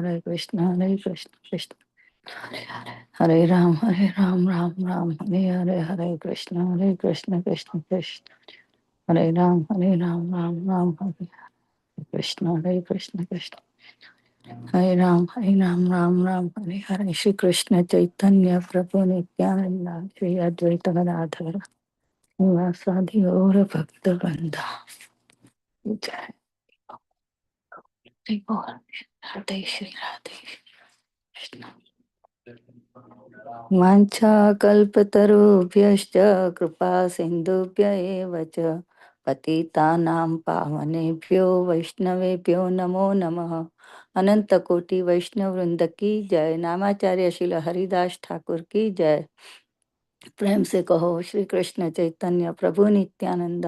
Hare Krishna, Krishna. Hare Ram, Ram Ram, Hare Krishna, Krishna, Krishna. Hare Ram, Ram, Hare Krishna, Krishna, Krishna. Hare Ram, Ram, Hare Shri Krishna Chaitanya Prabhu Nityananda Shri Advaita Gadadhara Sivasadi Gaura Bhakta Vrinda. Jai Gaur Radhe Shri Radhe Krishna. Vancha kalpatarubhyascha kripa sindhubhya eva cha patitanam pavanebhyo vaishnavebhyo namo namaha. अनंत कोटि वैष्णव वृंद की जय। नामाचार्य शिल हरिदास ठाकुर की जय। प्रेम से कहो श्री कृष्ण चैतन्य प्रभु नित्यानंद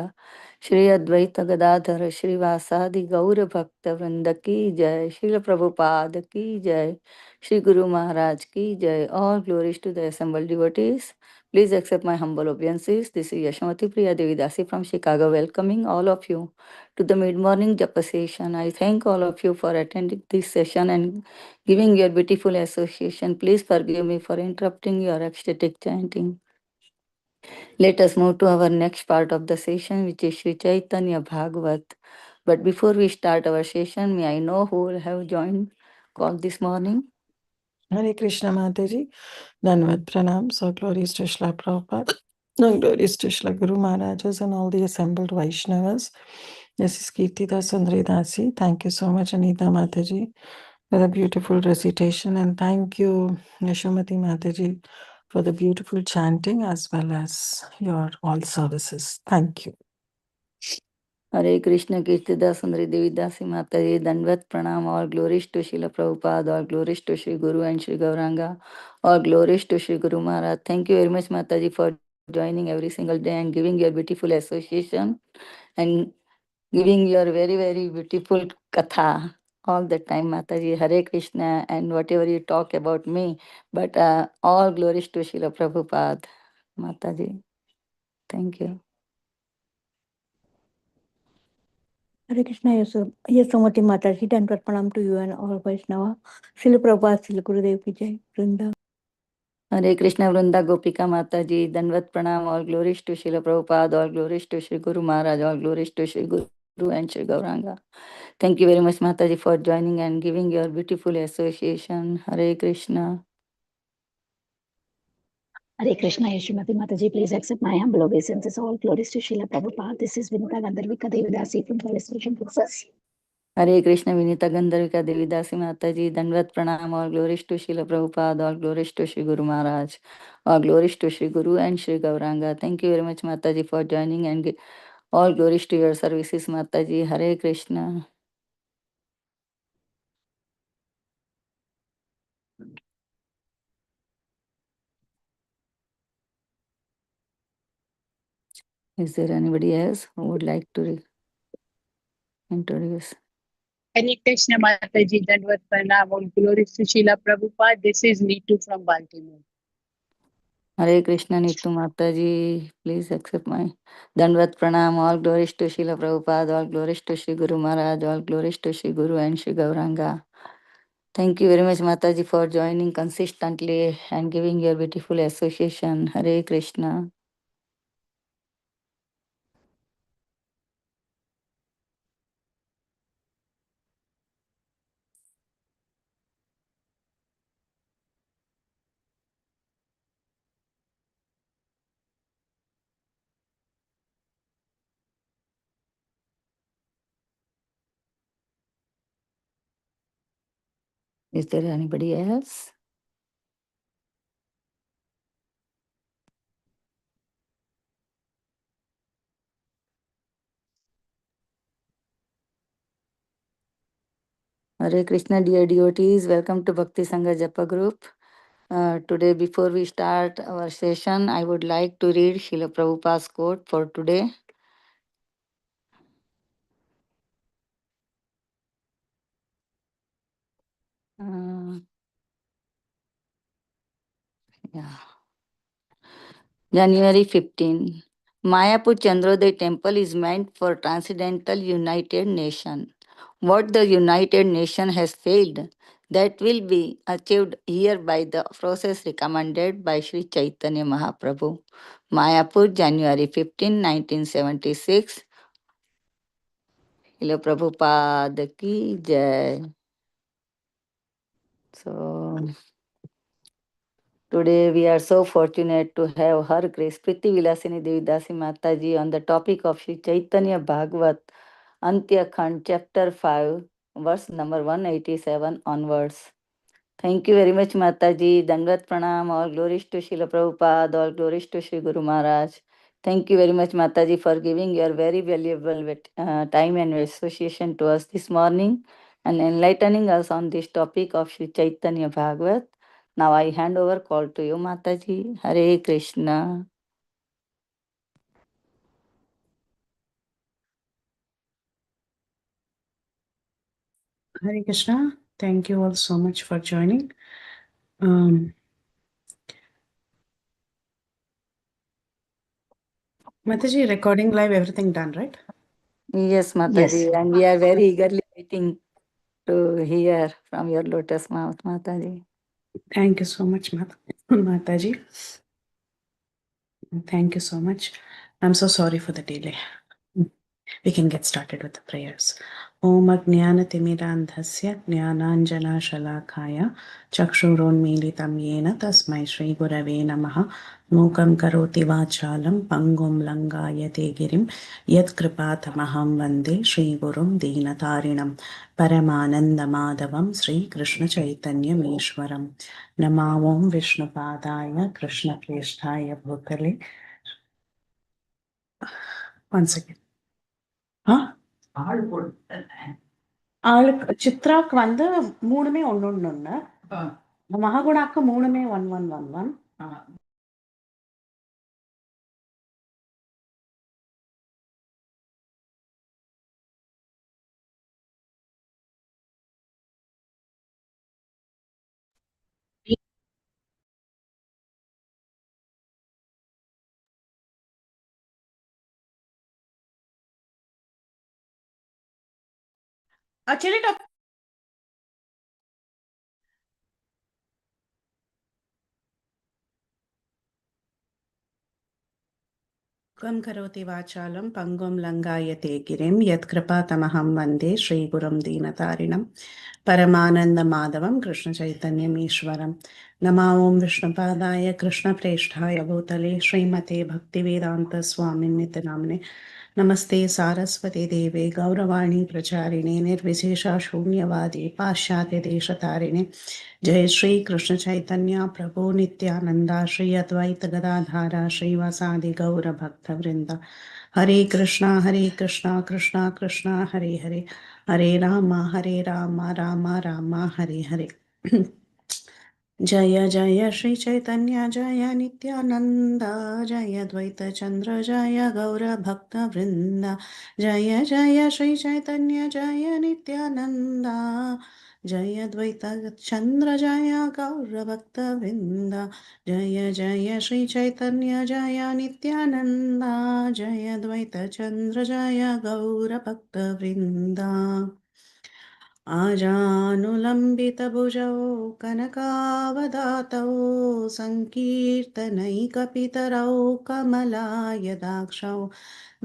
श्री अद्वैत गदाधर श्रीवासादि गौर भक्त वृंद की जय। श्रील प्रभुपाद की जय। श्री गुरु महाराज की जय। All glories to the assembled devotees. Please accept my humble obeisances. This is Yashamati Priya Devi Dasi from Chicago, welcoming all of you to the mid-morning japa session. I thank all of you for attending this session and giving your beautiful association. Please forgive me for interrupting your ecstatic chanting. Let us move to our next part of the session, which is Sri Chaitanya Bhagavat. But before we start our session, may I know who will have joined call this morning? Hare Krishna Mataji, Danvat Pranam, so glories to Shla Prabhupada, no glories to Shla Guru Maharajas and all the assembled Vaishnavas. This is Kirti Sundari Dasi. Thank you so much, Anita Mataji, for the beautiful recitation, and thank you, Yashomati Mataji, for the beautiful chanting as well as your all services. Thank you. Hare Krishna Kirtida Sundari Devi Dasi Mataji, Danvat Pranam, all glories to Srila Prabhupada, all glories to Sri Guru and Sri Gauranga, all glories to Sri Guru Maharaj. Thank you very much, Mataji, for joining every single day and giving your beautiful association and giving your very, very beautiful katha all the time, Mataji. Hare Krishna and whatever you talk about me, but all glories to Srila Prabhupada, Mataji. Thank you. Hare Krishna, Yasomati Mataji, and Pranam to you and all Vaishnava. Srila Prabhupada, Srila Gurudev ki jai. Vrinda. Hare Krishna Vrunda Gopika Mataji, Danvat Pranam, all glories to Srila Prabhupada, all glories to Sri Guru Maharaj, all glories to Sri Guru and Sri Gauranga. Thank you very much, Mataji, for joining and giving your beautiful association. Hare Krishna. Hare Krishna, Yashimati Mataji, please accept my humble obeisances. All glories to Srila Prabhupada. This is Vinita Gandharvika Devidasi from Vilasini, Texas. Hare Krishna Vinita Gandharvika Devidasi Mataji, Danvat Pranam, all glories to Srila Prabhupada, all glories to Sri Guru Maharaj, all glories to Sri Guru and Sri Gauranga. Thank you very much, Mataji, for joining and all glories to your services, Mataji. Hare Krishna. Is there anybody else who would like to introduce? Hare Krishna Mataji, Danvat Pranam, all glories to Srila Prabhupada. This is Neetu from Baltimore. Hare Krishna Neetu Mataji, please accept my Danvat Pranam, all glories to Srila Prabhupada, all glories to Sri Guru Maharaj, all glories to Sri Guru and Sri Gauranga. Thank you very much, Mataji, for joining consistently and giving your beautiful association. Hare Krishna. Is there anybody else? Hare Krishna, dear devotees, welcome to Bhakti Sangha Japa group. Today, before we start our session, I would like to read Srila Prabhupada's quote for today. January 15. Mayapur Chandrodaya Temple is meant for Transcendental United Nation. What the United Nation has failed, that will be achieved here by the process recommended by Sri Chaitanya Mahaprabhu. Mayapur, January 15, 1976. Hello Prabhupada ki jai. So today we are so fortunate to have Her Grace Preethi Vilasini Devi Dasi Mataji on the topic of Sri Chaitanya Bhagavat, Antya Khand, chapter 5, verse number 187 onwards. Thank you very much, Mataji. Dandat Pranam. All glories to Srila Prabhupada. All glories to Sri Guru Maharaj. Thank you very much, Mataji, for giving your very valuable time and association to us this morning and enlightening us on this topic of Sri Chaitanya Bhagavat. Now I hand over call to you, Mataji. Hare Krishna. Hare Krishna. Thank you all so much for joining. Mataji, recording live, everything done, right? Yes, Mataji. Yes. And we are very eagerly waiting to hear from your lotus mouth, Mataji. Thank you so much, Mataji. Thank you so much. I'm so sorry for the delay. We can get started with the prayers. Om Ajnanatimidandhasya Jnananjana Shalakaya Chakshurunmilitam Yena Tasmai Shri Gurave Namaha Mukam Karoti Vachalam Pangum Langayate Girim Yat Kripatamaham Vande Shri Gurum Deenatarinam Paramananda Madhavam Shri Krishna Chaitanya Meshwaram Namavom Vishnupadaya Krishna Presthaya Bhutale. Once again. ஆளுக்கு சித்ராக்கு வந்து 3மே 1 மகாகுணாக்கு 3மே 1111. చెల్లిట Kam karoti vachalam pangum langayate girim yat kripatamaham vande Shri Gurum Deenatarinam Paramananda Madhavam Krishna Chaitanya Meshwaram Nama Om Vishnupadaya Krishna Presthaya Bhutale Srimate Bhaktivedanta Swami Nitinamne Namaste Saraswati Deve Gauravani Pracharine Nirvisesha Shunyavadi Pashyate Deshatarine Jai Shri Krishna Chaitanya Prabhu Nityananda Shri Advaita Gadadhara Shri Vasadi Gaura Bhakta Vrinda Hare Krishna Krishna Krishna Hare Hare Hare Rama Rama Rama Hare Hare Jaya Jaya Shri Chaitanya Jaya Nityananda Jaya Dvaita Chandra Jaya Gaura Bhakta Vrinda Jaya Jaya Shri Chaitanya Jaya Nityananda Jaya Dvaita Chandra Jaya Gaura Bhakta Vrinda Jaya Jaya Shri Chaitanya Jaya Nityananda Jaya Dvaita Chandra Jaya Gaura Bhakta Vrinda आजानुलम्बितभुजौ कनकावदातौ सङ्कीर्तनैकपितरौ कमलायदाक्षौ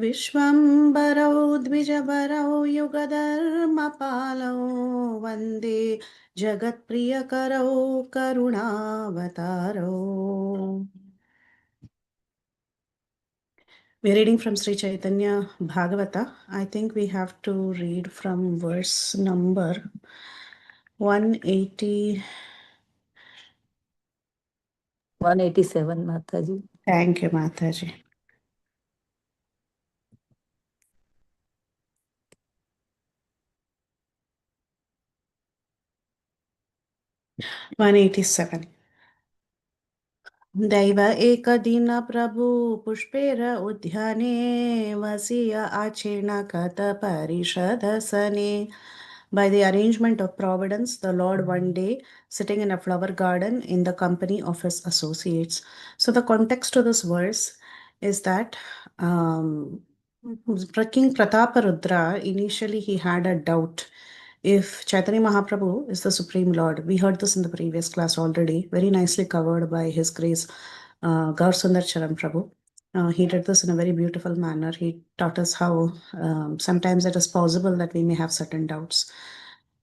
विश्वम्भरौ द्विजभरौ युगधर्मपालौ वन्दे जगत्प्रियकरौ करुणावतारौ. We're reading from Sri Chaitanya Bhagavata. I think we have to read from verse number 180. 187, Mataji. Thank you, Mataji. (187) दैव एकदिन प्रभु पुष्पेर उद्याने वसीय आचेर्ण कथ परिषदसने. By the arrangement of Providence, the Lord one day sitting in a flower garden in the company of his associates. So the context to this verse is that King Prataparudra, initially he had a doubt If Chaitanya Mahaprabhu is the Supreme Lord, we heard this in the previous class already, very nicely covered by His Grace Gaur Sundar Charan Prabhu. He did this in a very beautiful manner. He taught us how sometimes it is possible that we may have certain doubts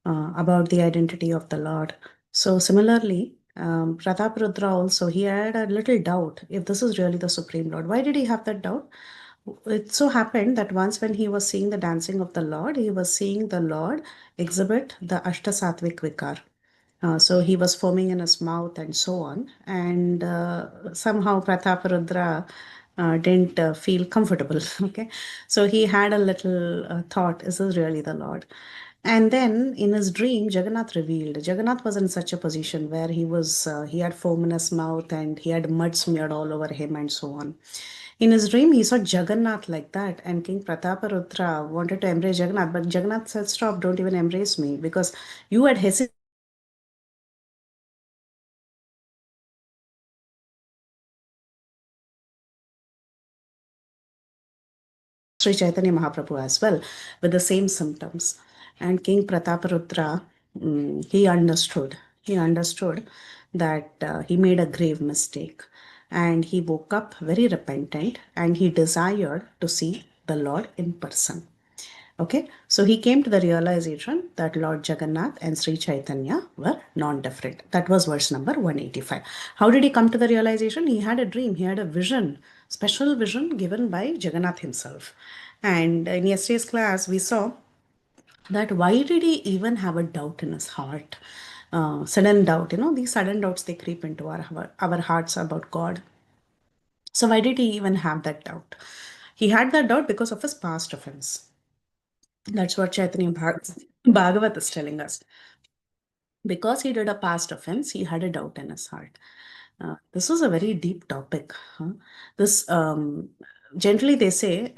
about the identity of the Lord. So similarly, Prataparudra also, he had a little doubt if this is really the Supreme Lord. Why did he have that doubt? It so happened that once when he was seeing the dancing of the Lord, he was seeing the Lord exhibit the Ashtasattvik Vikar. So he was foaming in his mouth and so on. And somehow Prataparudra didn't feel comfortable. Okay. So he had a little thought, is this really the Lord? And then in his dream, Jagannath revealed. Jagannath was in such a position where he had foam in his mouth and he had mud smeared all over him and so on. In his dream, he saw Jagannath like that, and King Prataparudra wanted to embrace Jagannath, but Jagannath said, "Stop, don't even embrace me, because you had hesitated." Sri Chaitanya Mahaprabhu as well with the same symptoms. And King Prataparudra, he understood. He understood that he made a grave mistake. And he woke up very repentant and he desired to see the Lord in person. Okay, so he came to the realization that Lord Jagannath and Sri Chaitanya were non-different. That was verse number 185. How did he come to the realization? He had a dream, he had a vision, special vision given by Jagannath himself. And in yesterday's class, we saw that why did he even have a doubt in his heart? Sudden doubt, these sudden doubts, they creep into our hearts about God. So why did he even have that doubt? He had that doubt because of his past offense. That's what Chaitanya Bhagavata is telling us. Because he did a past offense, he had a doubt in his heart. This is a very deep topic. This generally they say,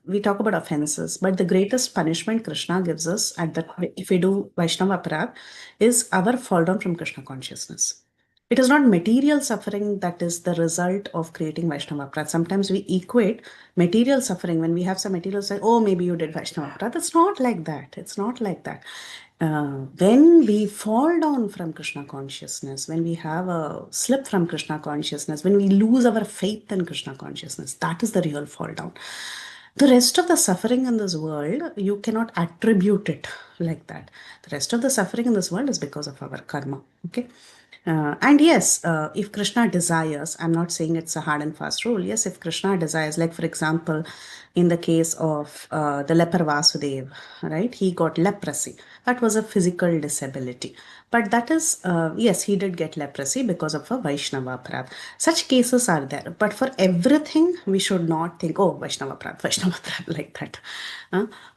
we talk about offenses, but the greatest punishment Krishna gives us at that if we do Vaishnava Aparadh is our fall down from Krishna consciousness. It is not material suffering that is the result of creating Vaishnava Aparadh. Sometimes we equate material suffering when we have some material say, oh, maybe you did Vaishnava Aparadh. It's not like that. It's not like that. When we fall down from Krishna consciousness, when we have a slip from Krishna consciousness, when we lose our faith in Krishna consciousness, that is the real fall down. The rest of the suffering in this world, you cannot attribute it like that. The rest of the suffering in this world is because of our karma. Okay. And yes, if Krishna desires, I'm not saying it's a hard and fast rule. Yes, if Krishna desires, like for example, in the case of the leper Vasudev, right? He got leprosy. That was a physical disability. But that is, yes, he did get leprosy because of a Vaishnava Aparadh. Such cases are there. But for everything, we should not think, oh, Vaishnava Aparadh, like that.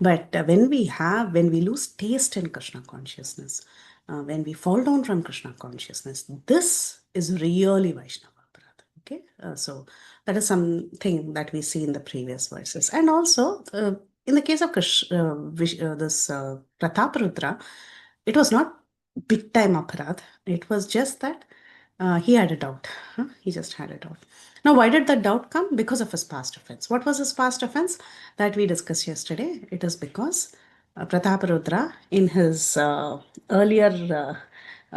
But when we lose taste in Krishna consciousness, when we fall down from Krishna consciousness, this is really Vaishnava Aparadha. Okay, so that is something that we see in the previous verses. And also, in the case of this Prataparudra, it was not big time Aparadha. It was just that he had a doubt. He just had a doubt. Now, why did that doubt come? Because of his past offense. What was his past offense that we discussed yesterday? It is because Prataparudra, in his earlier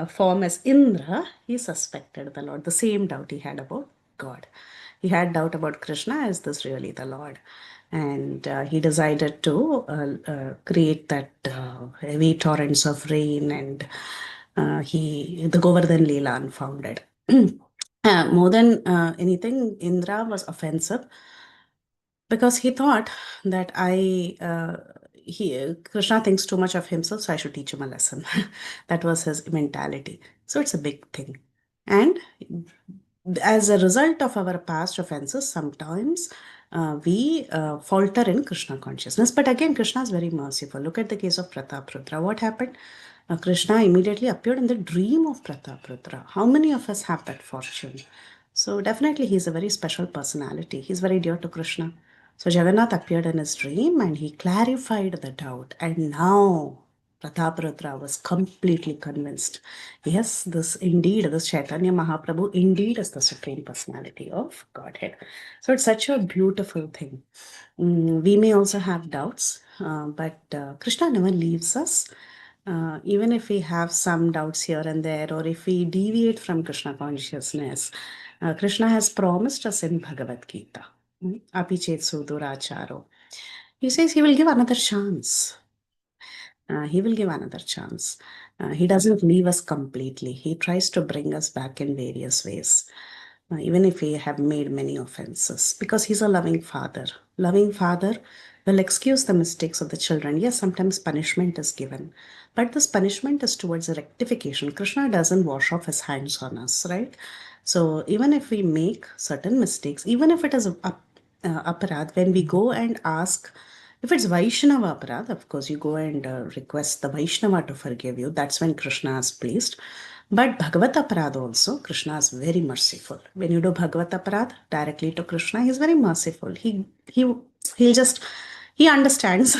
form as Indra, he suspected the Lord. The same doubt he had about God. He had doubt about Krishna. Is this really the Lord? And he decided to create that heavy torrents of rain, and the Govardhan Leela unfounded. More than anything, Indra was offensive because he thought that Krishna thinks too much of himself, so I should teach him a lesson. That was his mentality. So it's a big thing. And as a result of our past offenses, sometimes we falter in Krishna consciousness. But again, Krishna is very merciful. Look at the case of Prataparudra. What happened? Krishna immediately appeared in the dream of Prataparudra. How many of us have that fortune? So definitely he's a very special personality. He's very dear to Krishna. So Jagannath appeared in his dream and he clarified the doubt. And now Prataparudra was completely convinced. Yes, this Chaitanya Mahaprabhu indeed is the Supreme Personality of Godhead. So it's such a beautiful thing. We may also have doubts, but Krishna never leaves us. Even if we have some doubts here and there, or if we deviate from Krishna consciousness, Krishna has promised us in Bhagavad Gita, Api chet suduracharo. He says he will give another chance. He will give another chance. He doesn't leave us completely. He tries to bring us back in various ways, even if we have made many offenses, because he's a loving father. Loving father will excuse the mistakes of the children. Yes, sometimes punishment is given, but this punishment is towards a rectification. Krishna doesn't wash off his hands on us, right? So even if we make certain mistakes, even if it is aparad, when we go and ask, if it's Vaishnava aparad, of course, you go and request the Vaishnava to forgive you. That's when Krishna is pleased. But Bhagavata aparad also, Krishna is very merciful. When you do Bhagavata aparad directly to Krishna, he's very merciful. He'll just, he understands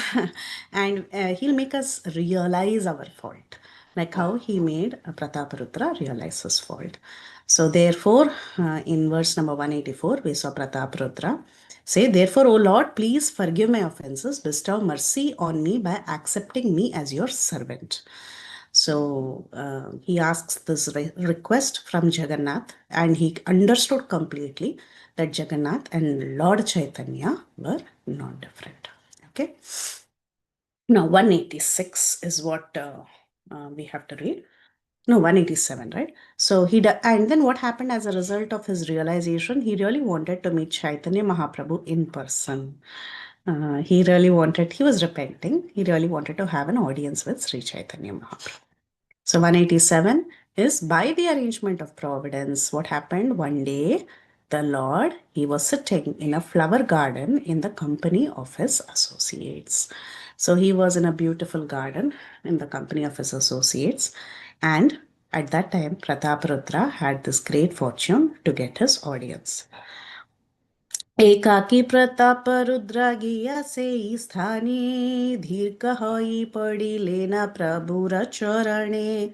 and he'll make us realize our fault. Like how he made Prataparudra realize his fault. So therefore, in verse number 184, we saw Prataparudra say, therefore, O Lord, please forgive my offenses, bestow mercy on me by accepting me as your servant. So he asks this request from Jagannath, and he understood completely that Jagannath and Lord Chaitanya were not different. Okay. Now 186 is what we have to read. No, 187, right? So and then what happened as a result of his realization? He really wanted to meet Chaitanya Mahaprabhu in person. He was repenting. He really wanted to have an audience with Sri Chaitanya Mahaprabhu. So 187 is by the arrangement of providence. What happened? One day, the Lord, he was sitting in a flower garden in the company of his associates. So he was in a beautiful garden in the company of his associates. And at that time, Prataparudra had this great fortune to get his audience. एकाकी प्रताप रुद्र गिया से स्थाने धीर कहई पड़ी लेना प्रभुर चरणे.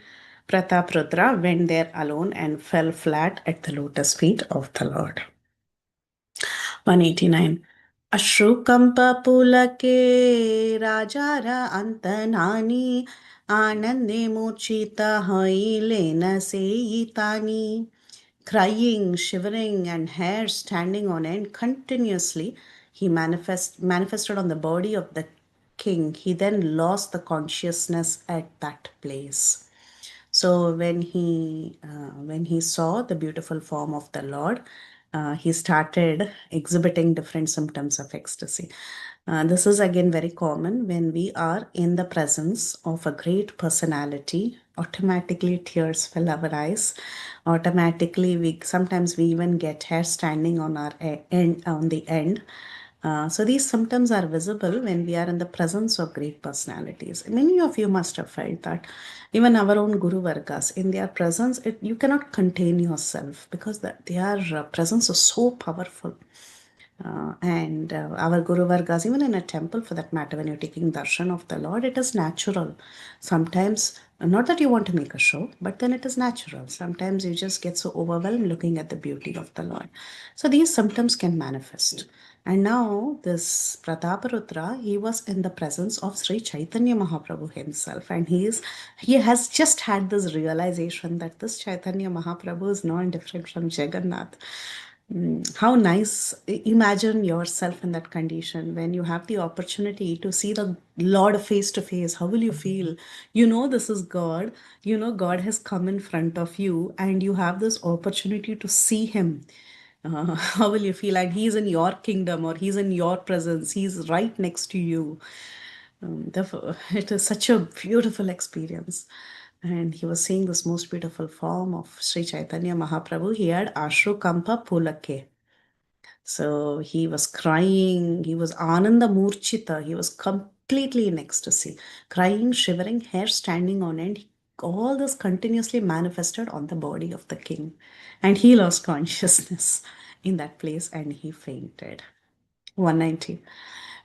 Prataparudra went there alone and fell flat at the lotus feet of the Lord. 189. अश्रुकंप पुलके राजारा अंतनानी आनंदे मूर्छित हई लेना से तानी. Crying, shivering, and hair standing on end continuously, he manifested on the body of the king. He then lost the consciousness at that place. So when he saw the beautiful form of the Lord, he started exhibiting different symptoms of ecstasy. This is again very common when we are in the presence of a great personality. Automatically tears fill our eyes. Automatically, sometimes we even get hair standing on our on the end. So these symptoms are visible when we are in the presence of great personalities. Many of you must have felt that. Even our own Guru Vargas, in their presence, you cannot contain yourself because their presence is so powerful. And our Guru Vargas, even in a temple for that matter, when you're taking darshan of the Lord, it is natural. Sometimes, not that you want to make a show, but then it is natural. Sometimes you just get so overwhelmed looking at the beauty of the Lord. So these symptoms can manifest. And now this Prataparudra, he was in the presence of Sri Chaitanya Mahaprabhu himself. And he has just had this realization that this Chaitanya Mahaprabhu is not different from Jagannath. How nice. Imagine yourself in that condition when you have the opportunity to see the Lord face to face. How will you feel? You know this is God. You know God has come in front of you and you have this opportunity to see him. How will you feel? And he's in your kingdom or he's in your presence. He's right next to you. Therefore, it is such a beautiful experience. And he was seeing this most beautiful form of Sri Chaitanya Mahaprabhu. He had Ashru Kampa Pulake. So he was crying. He was Ananda Murchita. He was completely in ecstasy, crying, shivering, hair standing on end. All this continuously manifested on the body of the king. And he lost consciousness in that place and he fainted. 190.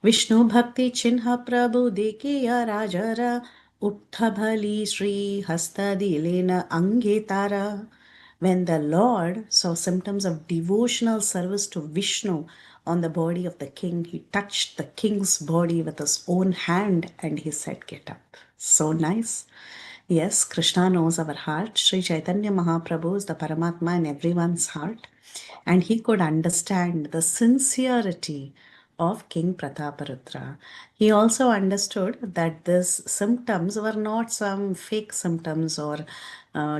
Vishnu Bhakti Chinha Prabhu Dekiya Rajara Uttabhali Sri Hasta Dilena Angetara. When the Lord saw symptoms of devotional service to Vishnu on the body of the king, he touched the king's body with his own hand and he said, get up. So nice. Yes, Krishna knows our heart. Sri Chaitanya Mahaprabhu is the Paramatma in everyone's heart. And he could understand the sincerity of King Prataparudra. He also understood that these symptoms were not some fake symptoms or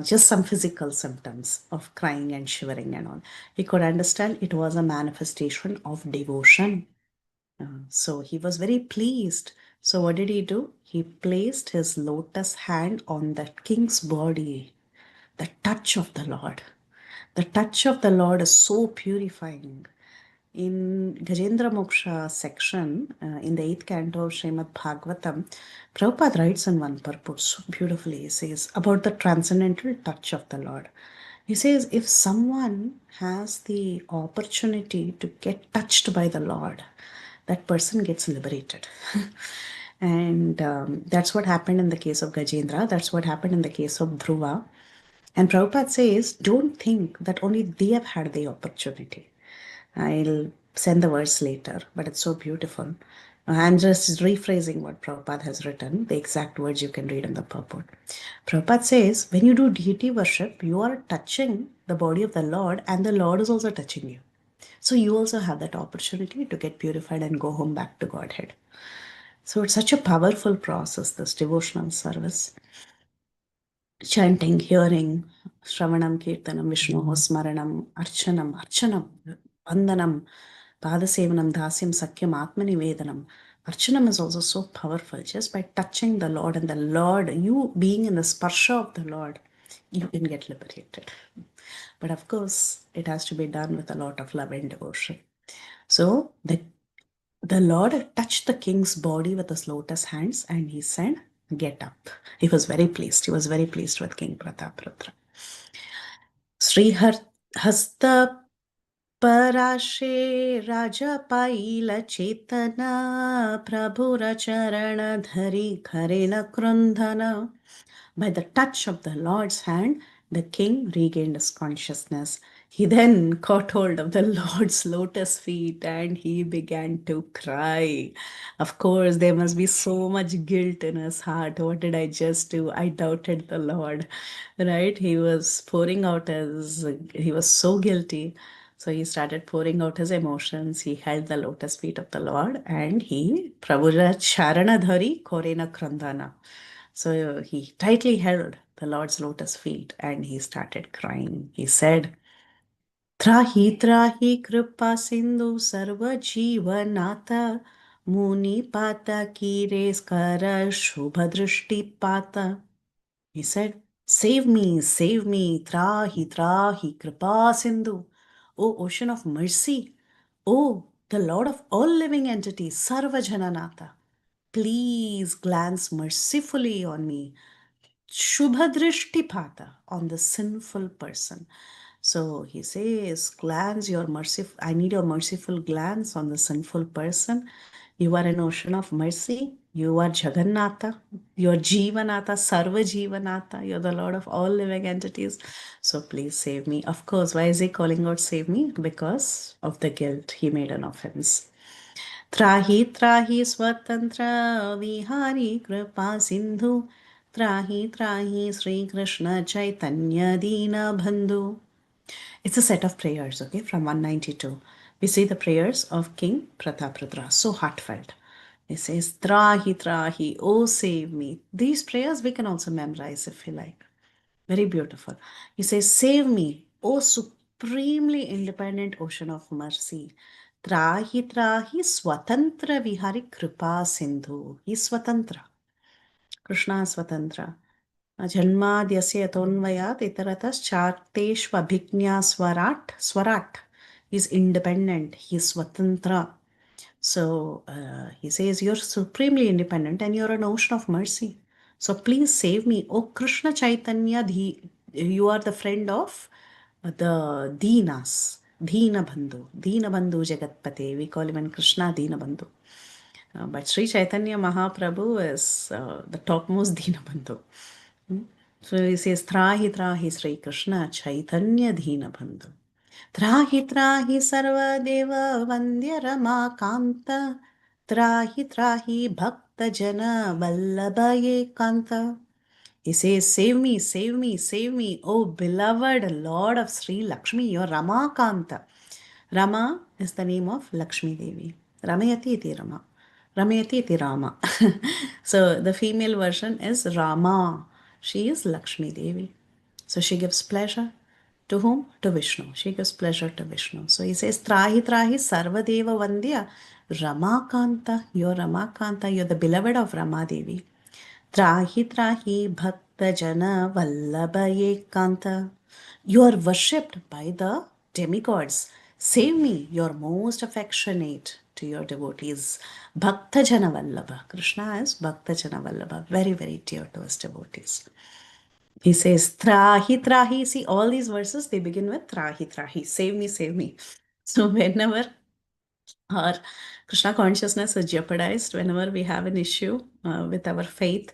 just some physical symptoms of crying and shivering and all. He could understand it was a manifestation of devotion. So he was very pleased. So what did he do? He placed his lotus hand on that king's body. The touch of the Lord. The touch of the Lord is so purifying. In Gajendra Moksha section, in the 8th canto of Srimad Bhagavatam, Prabhupada writes in one purport so beautifully. He says about the transcendental touch of the Lord. He says, if someone has the opportunity to get touched by the Lord, that person gets liberated. And that's what happened in the case of Gajendra. That's what happened in the case of Dhruva. And Prabhupada says, don't think that only they have had the opportunity. I'll send the verse later, but it's so beautiful. I'm just rephrasing what Prabhupada has written, the exact words you can read in the purport. Prabhupada says, when you do deity worship, you are touching the body of the Lord, and the Lord is also touching you. So you also have that opportunity to get purified and go home back to Godhead. So it's such a powerful process, this devotional service. Chanting, hearing, Shravanam, Kirtanam, Vishnu, Smaranam, Archanam, Vandanam, Padasevanam, Dasyam, Sakyam, Atmanivedanam. Archanam is also so powerful. Just by touching the Lord and the Lord, you being in the sparsha of the Lord, you can get liberated. But of course, it has to be done with a lot of love and devotion. So the Lord touched the king's body with his lotus hands and he said, get up. He was very pleased. He was very pleased with King Prataparudra. Sri Hasta Parashe Raja Paila Chetana Prabhura Charana Dhari Kharena Krundhana. By the touch of the Lord's hand, the king regained his consciousness. He then caught hold of the Lord's lotus feet and he began to cry. Of course, there must be so much guilt in his heart. What did I just do? I doubted the Lord, right? He was he was so guilty. So he started pouring out his emotions. He held the lotus feet of the Lord and he, Prabhuja Charanadhari Korena Krandana. So he tightly held the Lord's lotus feet and he started crying. He said, Trahi trahi kripa sindhu sarva jivanata muni pata kire skara shubhadrishti pata. He said, save me, trahi trahi kripa sindhu. O ocean of mercy, O the Lord of all living entities, sarva jananata. Please glance mercifully on me. Shubhadrishtipata, on the sinful person. So he says, glance your merciful, I need your merciful glance on the sinful person. You are an ocean of mercy. You are Jagannatha. You are Jivanatha, Sarva Jivanatha. You're the Lord of all living entities. So please save me. Of course, why is he calling out save me? Because of the guilt. He made an offense. त्राहि त्राहि स्वतंत्र विहारी कृपा सिंधु त्राहि त्राहि Sri Krishna Chaitanya Dina Bandhu. It's a set of prayers, okay, from 192. We see the prayers of King Prataparudra, so heartfelt. He says, Trahi Trahi, oh save me. These prayers we can also memorize if you like. Very beautiful. He says, save me, O supremely independent ocean of mercy. Trahi trahi swatantra vihari kripa sindhu. He's swatantra. Krishna is swatantra. Janmadhyasya yatonvayat itaratas charteshvabhignya swarat. Swarat. He's independent. He's swatantra. So he says, you're supremely independent and you're an ocean of mercy. So please save me. Oh Krishna Chaitanya, you are the friend of the Deenas. Deena Bandhu. Deena Bandhu Jagatpate. We call him in Krishna Deena Bandhu. But Sri Chaitanya Mahaprabhu is the topmost Deena Bandhu. So he says, Trahi Trahi Sri Krishna Chaitanya Deena Bandhu. Trahi trahi sarva deva vandya rama kanta Trahi trahi bhakta jana vallabhaye kanta. He says, save me, save me, save me, oh beloved Lord of Sri Lakshmi, your Ramakanta. Rama is the name of Lakshmi Devi. Ramayati iti Rama. Ramayati iti Rama. So the female version is Rama. She is Lakshmi Devi. So she gives pleasure to whom? To Vishnu. She gives pleasure to Vishnu. So he says, Trahi Trahi Sarvadeva Vandya Ramakanta. You're Ramakanta. You're the beloved of Rama Devi. Trahi Trahi Bhakta Jana Vallabha Ekanta. You are worshipped by the demigods. Save me, you're most affectionate to your devotees. Bhakta Jana Vallabha. Krishna is Bhakta Jana Vallabha. Very, very dear to his devotees. He says, Trahi Trahi. See, all these verses, they begin with Trahi Trahi. Save me, save me. So whenever our Krishna consciousness is jeopardized, whenever we have an issue with our faith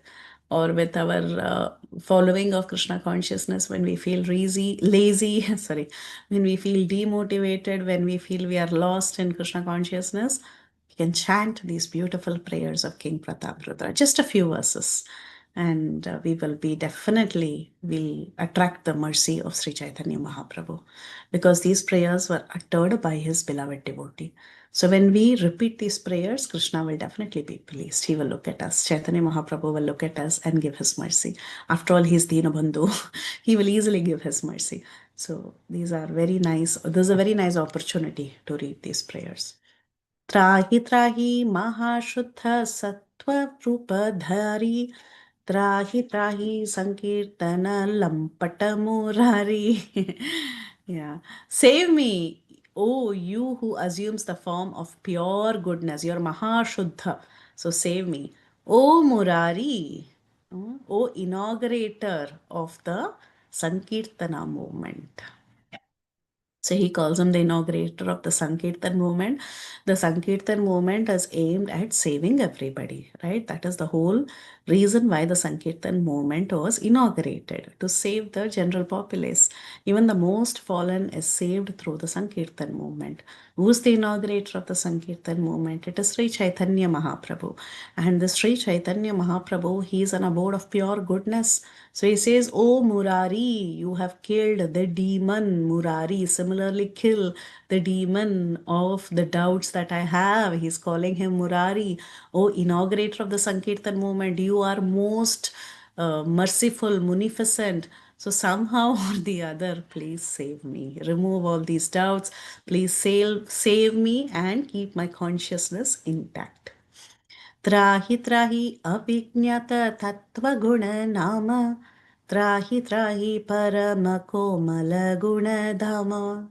or with our following of Krishna consciousness, when we feel lazy, sorry, when we feel demotivated, when we feel we are lost in Krishna consciousness, we can chant these beautiful prayers of King Prataprudra, just a few verses. And we will be definitely will attract the mercy of Sri Chaitanya Mahaprabhu, because these prayers were uttered by his beloved devotee. So when we repeat these prayers, Krishna will definitely be pleased. He will look at us. Chaitanya Mahaprabhu will look at us and give his mercy. After all, he is Dinabandhu. He will easily give his mercy. So these are very nice. This is a very nice opportunity to read these prayers. Trahi trahi mahashuddha sattva rupadhari. Trahi trahi sankirtana lampata murari. Yeah. Save me, oh you who assumes the form of pure goodness, your mahashuddha. So save me. Oh Murari, oh inaugurator of the Sankirtana movement. So he calls him the inaugurator of the Sankirtan movement. The Sankirtan movement is aimed at saving everybody, right? That is the whole reason why the Sankirtan movement was inaugurated, to save the general populace. Even the most fallen is saved through the Sankirtan movement. Who's the inaugurator of the Sankirtan movement? It is Sri Chaitanya Mahaprabhu. And the Sri Chaitanya Mahaprabhu, he is an abode of pure goodness. So he says, oh Murari, you have killed the demon Murari. Similarly, kill the demon of the doubts that I have. He's calling him Murari. Oh, inaugurator of the Sankirtan movement, you are most merciful, munificent. So somehow or the other, please save me. Remove all these doubts. Please save me and keep my consciousness intact. त्राहि त्राहि अभिज्ञात तत्त्वगुण नाम त्राहि त्राहि परम कोमल गुणधाम.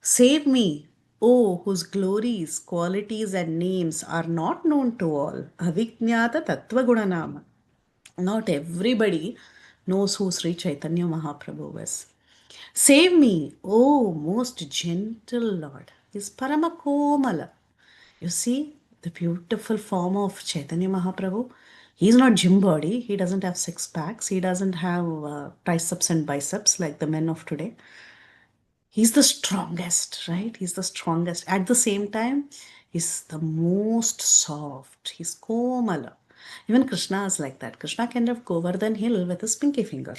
Save me, O whose glories, qualities and names are not known to all. Avijnata Tattva Gunanama. Not everybody knows who Sri Chaitanya Mahaprabhu is. Save me, O most gentle Lord. Is Paramakomala. You see the beautiful form of Chaitanya Mahaprabhu. He's not gym body. He doesn't have six packs. He doesn't have triceps and biceps like the men of today. He's the strongest, right? He's the strongest. At the same time, he's the most soft. He's Komala. Even Krishna is like that. Krishna can have Govardhan Hill with his pinky finger.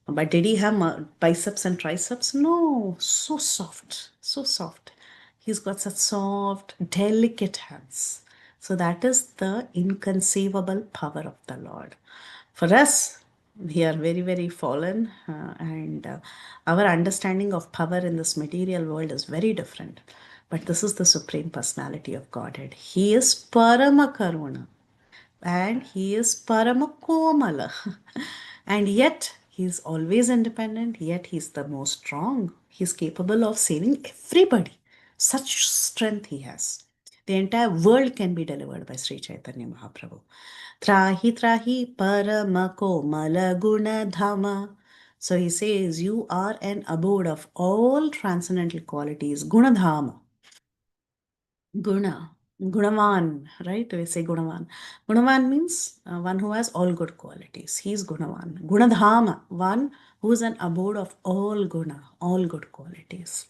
But did he have biceps and triceps? No. So soft. So soft. He's got such soft, delicate hands. So that is the inconceivable power of the Lord. For us, we are very, very fallen, and our understanding of power in this material world is very different. But this is the Supreme Personality of Godhead. He is Paramakaruna and he is Paramakomala. And yet he is always independent, yet he is the most strong. He is capable of saving everybody. Such strength he has. The entire world can be delivered by Sri Chaitanya Mahaprabhu. Trahi trahi paramakomala guna dhama. So he says, you are an abode of all transcendental qualities. Gunadhama. Guna, Gunavan, right? We say Gunavan. Gunavan means one who has all good qualities. He is Gunavan. Gunadhama, one who is an abode of all guna, all good qualities.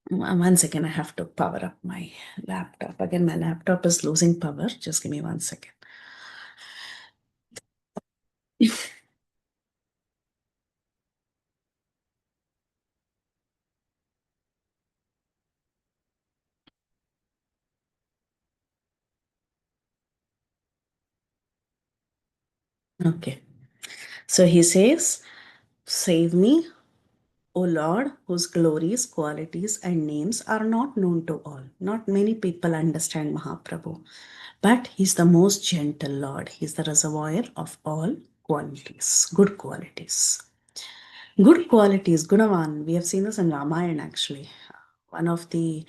One second, I have to power up my laptop. Again, my laptop is losing power. Just give me 1 second. Okay. So he says, "Save me, O Lord, whose glories, qualities, and names are not known to all." Not many people understand Mahaprabhu, but he's the most gentle Lord. He's the reservoir of all qualities, good qualities. Good qualities, Gunavan. We have seen this in Ramayana actually. One of the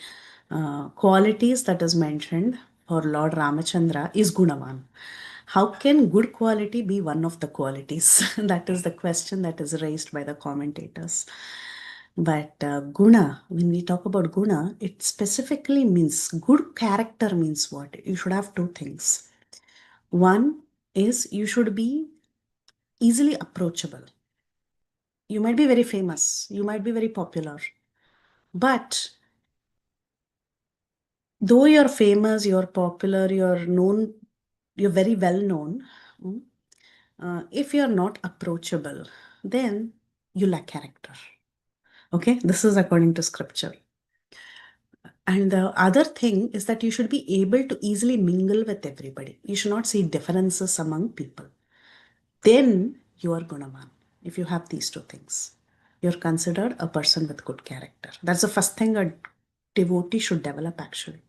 qualities that is mentioned for Lord Ramachandra is Gunavan. How can good quality be one of the qualities? That is the question that is raised by the commentators. But guna, when we talk about guna, it specifically means good character means what? You should have two things. One is you should be easily approachable. You might be very famous, you might be very popular, but though you're famous, you're popular, you're known, you're very well known, if you're not approachable, then you lack character. Okay, this is according to scripture. And the other thing is that you should be able to easily mingle with everybody. You should not see differences among people. Then you are Gunavan. If you have these two things, you're considered a person with good character. That's the first thing a devotee should develop actually.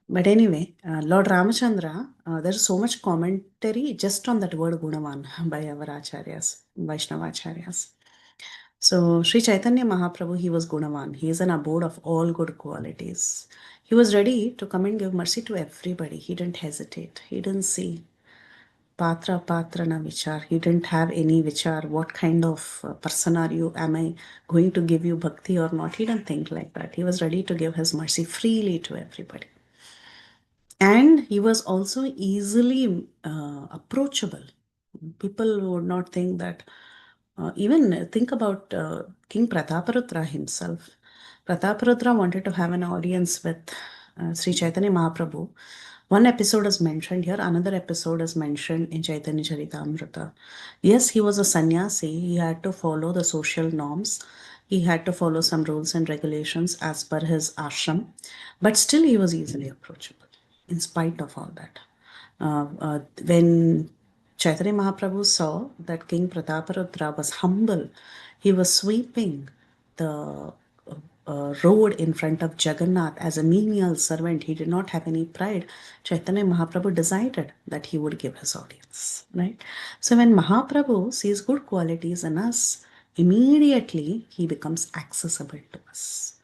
But anyway, Lord Ramachandra, there's so much commentary just on that word Gunavan by our acharyas, Vaishnavacharyas. So Sri Chaitanya Mahaprabhu, he was Gunavan. He is an abode of all good qualities. He was ready to come and give mercy to everybody. He didn't hesitate. He didn't see Patra na vichar. He didn't have any vichar. What kind of person are you? Am I going to give you bhakti or not? He didn't think like that. He was ready to give his mercy freely to everybody. And he was also easily approachable. People would not think that, even think about King Prataparudra himself. Prataparudra wanted to have an audience with Sri Chaitanya Mahaprabhu. One episode is mentioned here, another episode is mentioned in Chaitanya Charitamrita. Yes, he was a sannyasi, he had to follow the social norms, he had to follow some rules and regulations as per his ashram, but still he was easily approachable in spite of all that. When Chaitanya Mahaprabhu saw that King Prataparudra was humble, he was sweeping the road in front of Jagannath as a menial servant. He did not have any pride. Chaitanya Mahaprabhu decided that he would give his audience, right? So when Mahaprabhu sees good qualities in us, immediately he becomes accessible to us.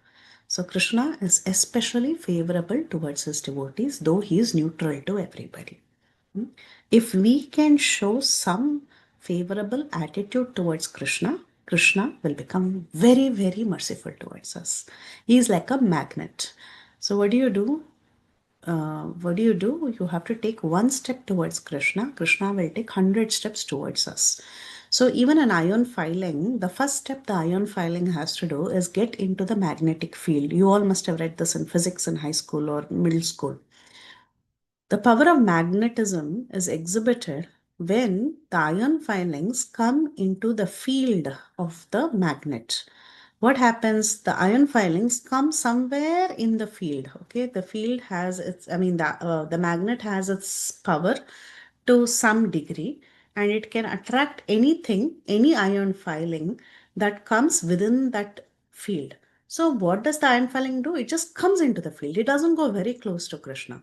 So Krishna is especially favorable towards his devotees, though he is neutral to everybody. If we can show some favorable attitude towards Krishna, Krishna will become very, very merciful towards us. He is like a magnet. So what do you do? You have to take one step towards Krishna. Krishna will take 100 steps towards us. So even an ion filing, the first step the ion filing has to do is get into the magnetic field. You all must have read this in physics in high school or middle school. The power of magnetism is exhibited when the ion filings come into the field of the magnet. What happens? The ion filings come somewhere in the field. Okay, the field has its, the magnet has its power to some degree, and it can attract anything, any ion filing that comes within that field. So what does the ion filing do? It just comes into the field. It doesn't go very close to Krishna.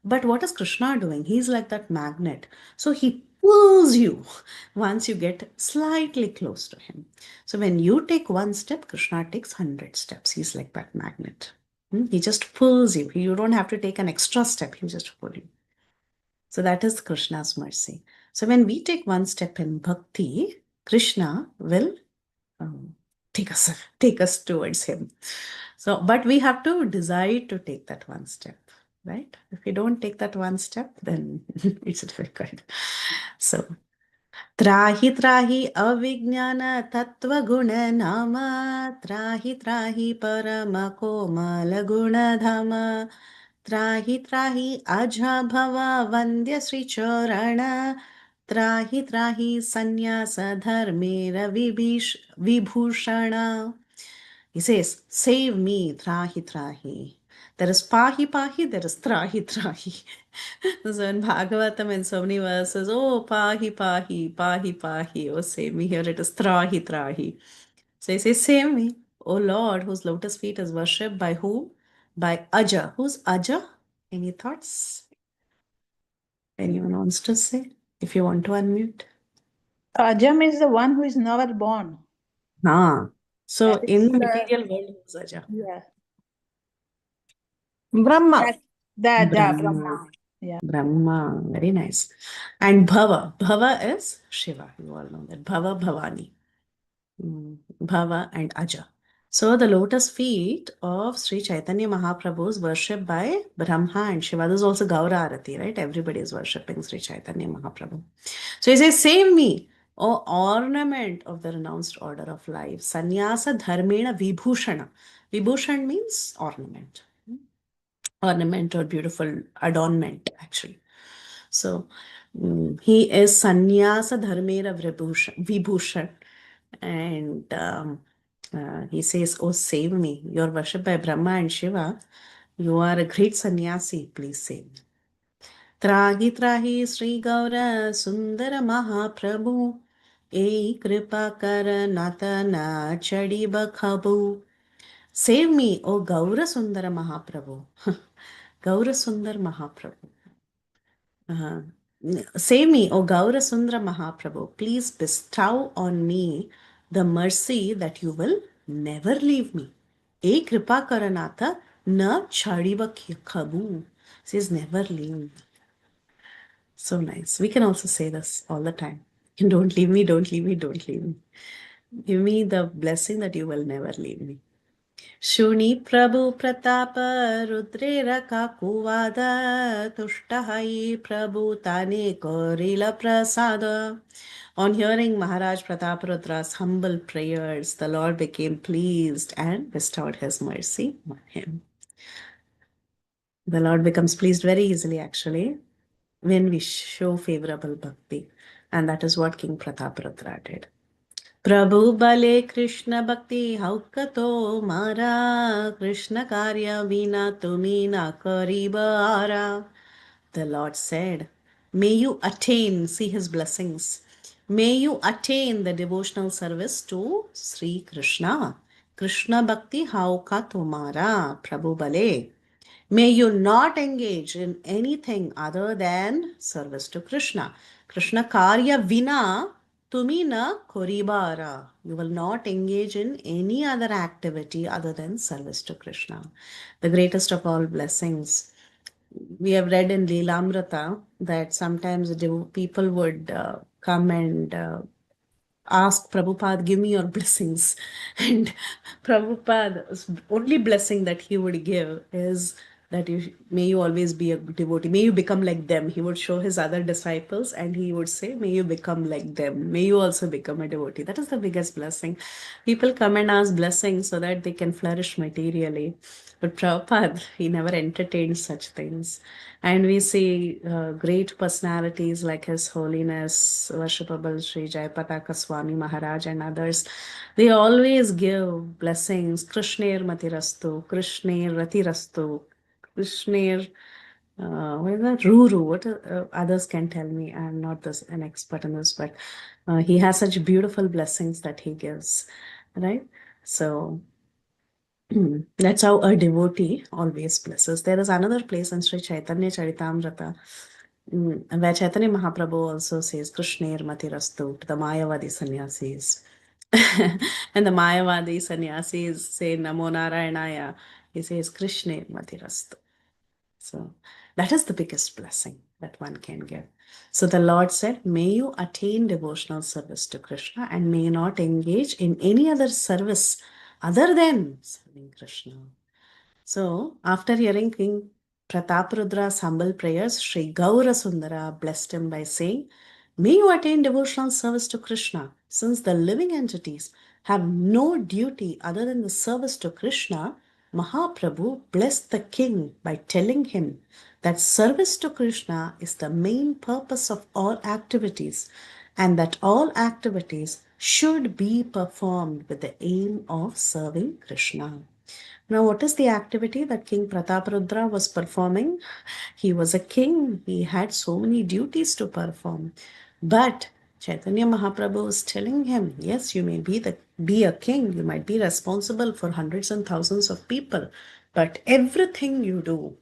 But what is Krishna doing? He's like that magnet. So he pulls you once you get slightly close to him. So when you take one step, Krishna takes 100 steps. He's like that magnet. He just pulls you. You don't have to take an extra step. He just pulls you. So that is Krishna's mercy. So when we take one step in bhakti, Krishna will take us towards him. So, but we have to decide to take that one step, right? If we don't take that one step, then it's difficult. So त्राहि त्राहि अविज्ञान तत्व गुण नाम त्राहि त्राहि परम कोमल गुण धाम त्राहि त्राहि अजा भव वन्द्य श्री चरण त्राहि त्राहि संन्यास धर्मेर Vibhushan. He says, save me, trahi trahi. There is pahi pahi, there is trahi trahi. So in Bhagavatam in so many verses, oh pahi pahi, pahi pahi, oh save me. Here it is trahi trahi. So he says, save me, O Lord, whose lotus feet is worshipped by whom? By Aja. Who's Aja? Any thoughts? Anyone wants to say? If you want to unmute. Ajam is the one who is never born. Ah. So That in is the the, material world, who's Aja? yeah, Brahma. that Brahma. Brahma. Yeah. Brahma, very nice. And Bhava. Bhava is Shiva. You all know that. Bhava, Bhavani. Bhava and Aja. So the lotus feet of Sri Chaitanya Mahaprabhu is worshipped by Brahma and Shiva. This is also Gaura Arati, right? Everybody is worshipping Sri Chaitanya Mahaprabhu. So he says, save me, O ornament of the renounced order of life. Sannyasa dharmena vibhushana. Vibhushan means ornament. Ornament or beautiful adornment, actually. So he is sannyasa dharmera vibhushan. And he says, oh, save me. You're worshipped by Brahma and Shiva. You are a great sannyasi. Please save me. Trahi trahi Sri Gaura Sundara Mahaprabhu. Ei kripa kar natana chadi bakhabu. Save me, O Gaura Sundara Mahaprabhu. Gaura Sundar Mahaprabhu. Save me, O Gaura Sundara Mahaprabhu. Please bestow on me the mercy that you will never leave me. E kripa karanatha na chadiva khabu. Says never leave me. So nice. We can also say this all the time. Don't leave me, don't leave me, don't leave me. Give me the blessing that you will never leave me. Shuni Prabhu Pratapa Rudrera Kakuvada Tushtahi Prabhu Tane Korila Prasada. On hearing Maharaj Prataparudra's humble prayers, the Lord became pleased and bestowed his mercy on him. The Lord becomes pleased very easily, actually, when we show favorable bhakti. And that is what King Prataparudra did. Prabhu Bale Krishna Bhakti Haukato Mara Krishna Karya Vina Tumina Karibara. The Lord said, may you attain, see his blessings, may you attain the devotional service to Sri Krishna. Krishna Bhakti Haukato Mara Prabhu Bale. May you not engage in anything other than service to Krishna. Krishna Karya Vina Tumina Koribara. You will not engage in any other activity other than service to Krishna. The greatest of all blessings. We have read in Leelamrita that sometimes people would come and ask Prabhupada, give me your blessings. And Prabhupada's only blessing that he would give is that may you always be a devotee. May you become like them. He would show his other disciples and he would say, may you become like them. May you also become a devotee. That is the biggest blessing. People come and ask blessings so that they can flourish materially. But Prabhupada, he never entertained such things. And we see great personalities like His Holiness, Worshipable Sri Jayapataka Swami Maharaj and others. They always give blessings. Krishner Matirastu, Krishner Ratirastu, Krishner, what is that? Ruru. What others can tell me. I'm not an expert in this, but he has such beautiful blessings that he gives, right? So that's how a devotee always blesses. There is another place in Sri Chaitanya Charitamrita where Chaitanya Mahaprabhu also says, Krishner Matirastu to the Mayavadi sannyasis. And the Mayavadi sannyasis say Namo Narayanaya. He says, Krishner Matirastu. So that is the biggest blessing that one can give. So the Lord said, may you attain devotional service to Krishna and may not engage in any other service other than serving Krishna. So after hearing King Prataparudra's humble prayers, Sri Gaura Sundara blessed him by saying, May you attain devotional service to Krishna. Since the living entities have no duty other than the service to Krishna, Mahaprabhu blessed the king by telling him that service to Krishna is the main purpose of all activities and that all activities should be performed with the aim of serving Krishna. Now, what is the activity that King Prataparudra was performing? He was a king. He had so many duties to perform. But Chaitanya Mahaprabhu was telling him, yes, you may be a king. You might be responsible for hundreds and thousands of people. But everything you do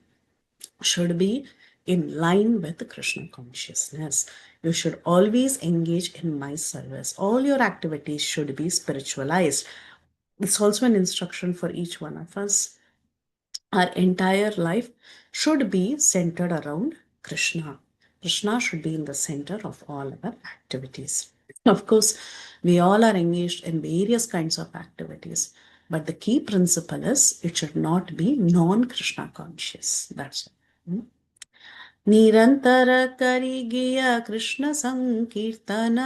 should be in line with Krishna consciousness. You should always engage in my service. All your activities should be spiritualized. It's also an instruction for each one of us. Our entire life should be centered around Krishna. Krishna should be in the center of all our activities. Of course, we all are engaged in various kinds of activities, but the key principle is it should not be non-Krishna conscious. That's it. निरंतर करी गया कृष्ण संकीर्तन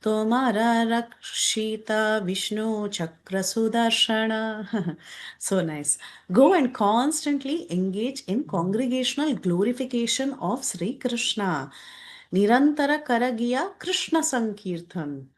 तुम्हारा रक्षिता विष्णु चक्र Sudarshan. So nice. Go and constantly engage in congregational glorification of Sri Krishna. Nirantara karagiya Krishna Sankirtan.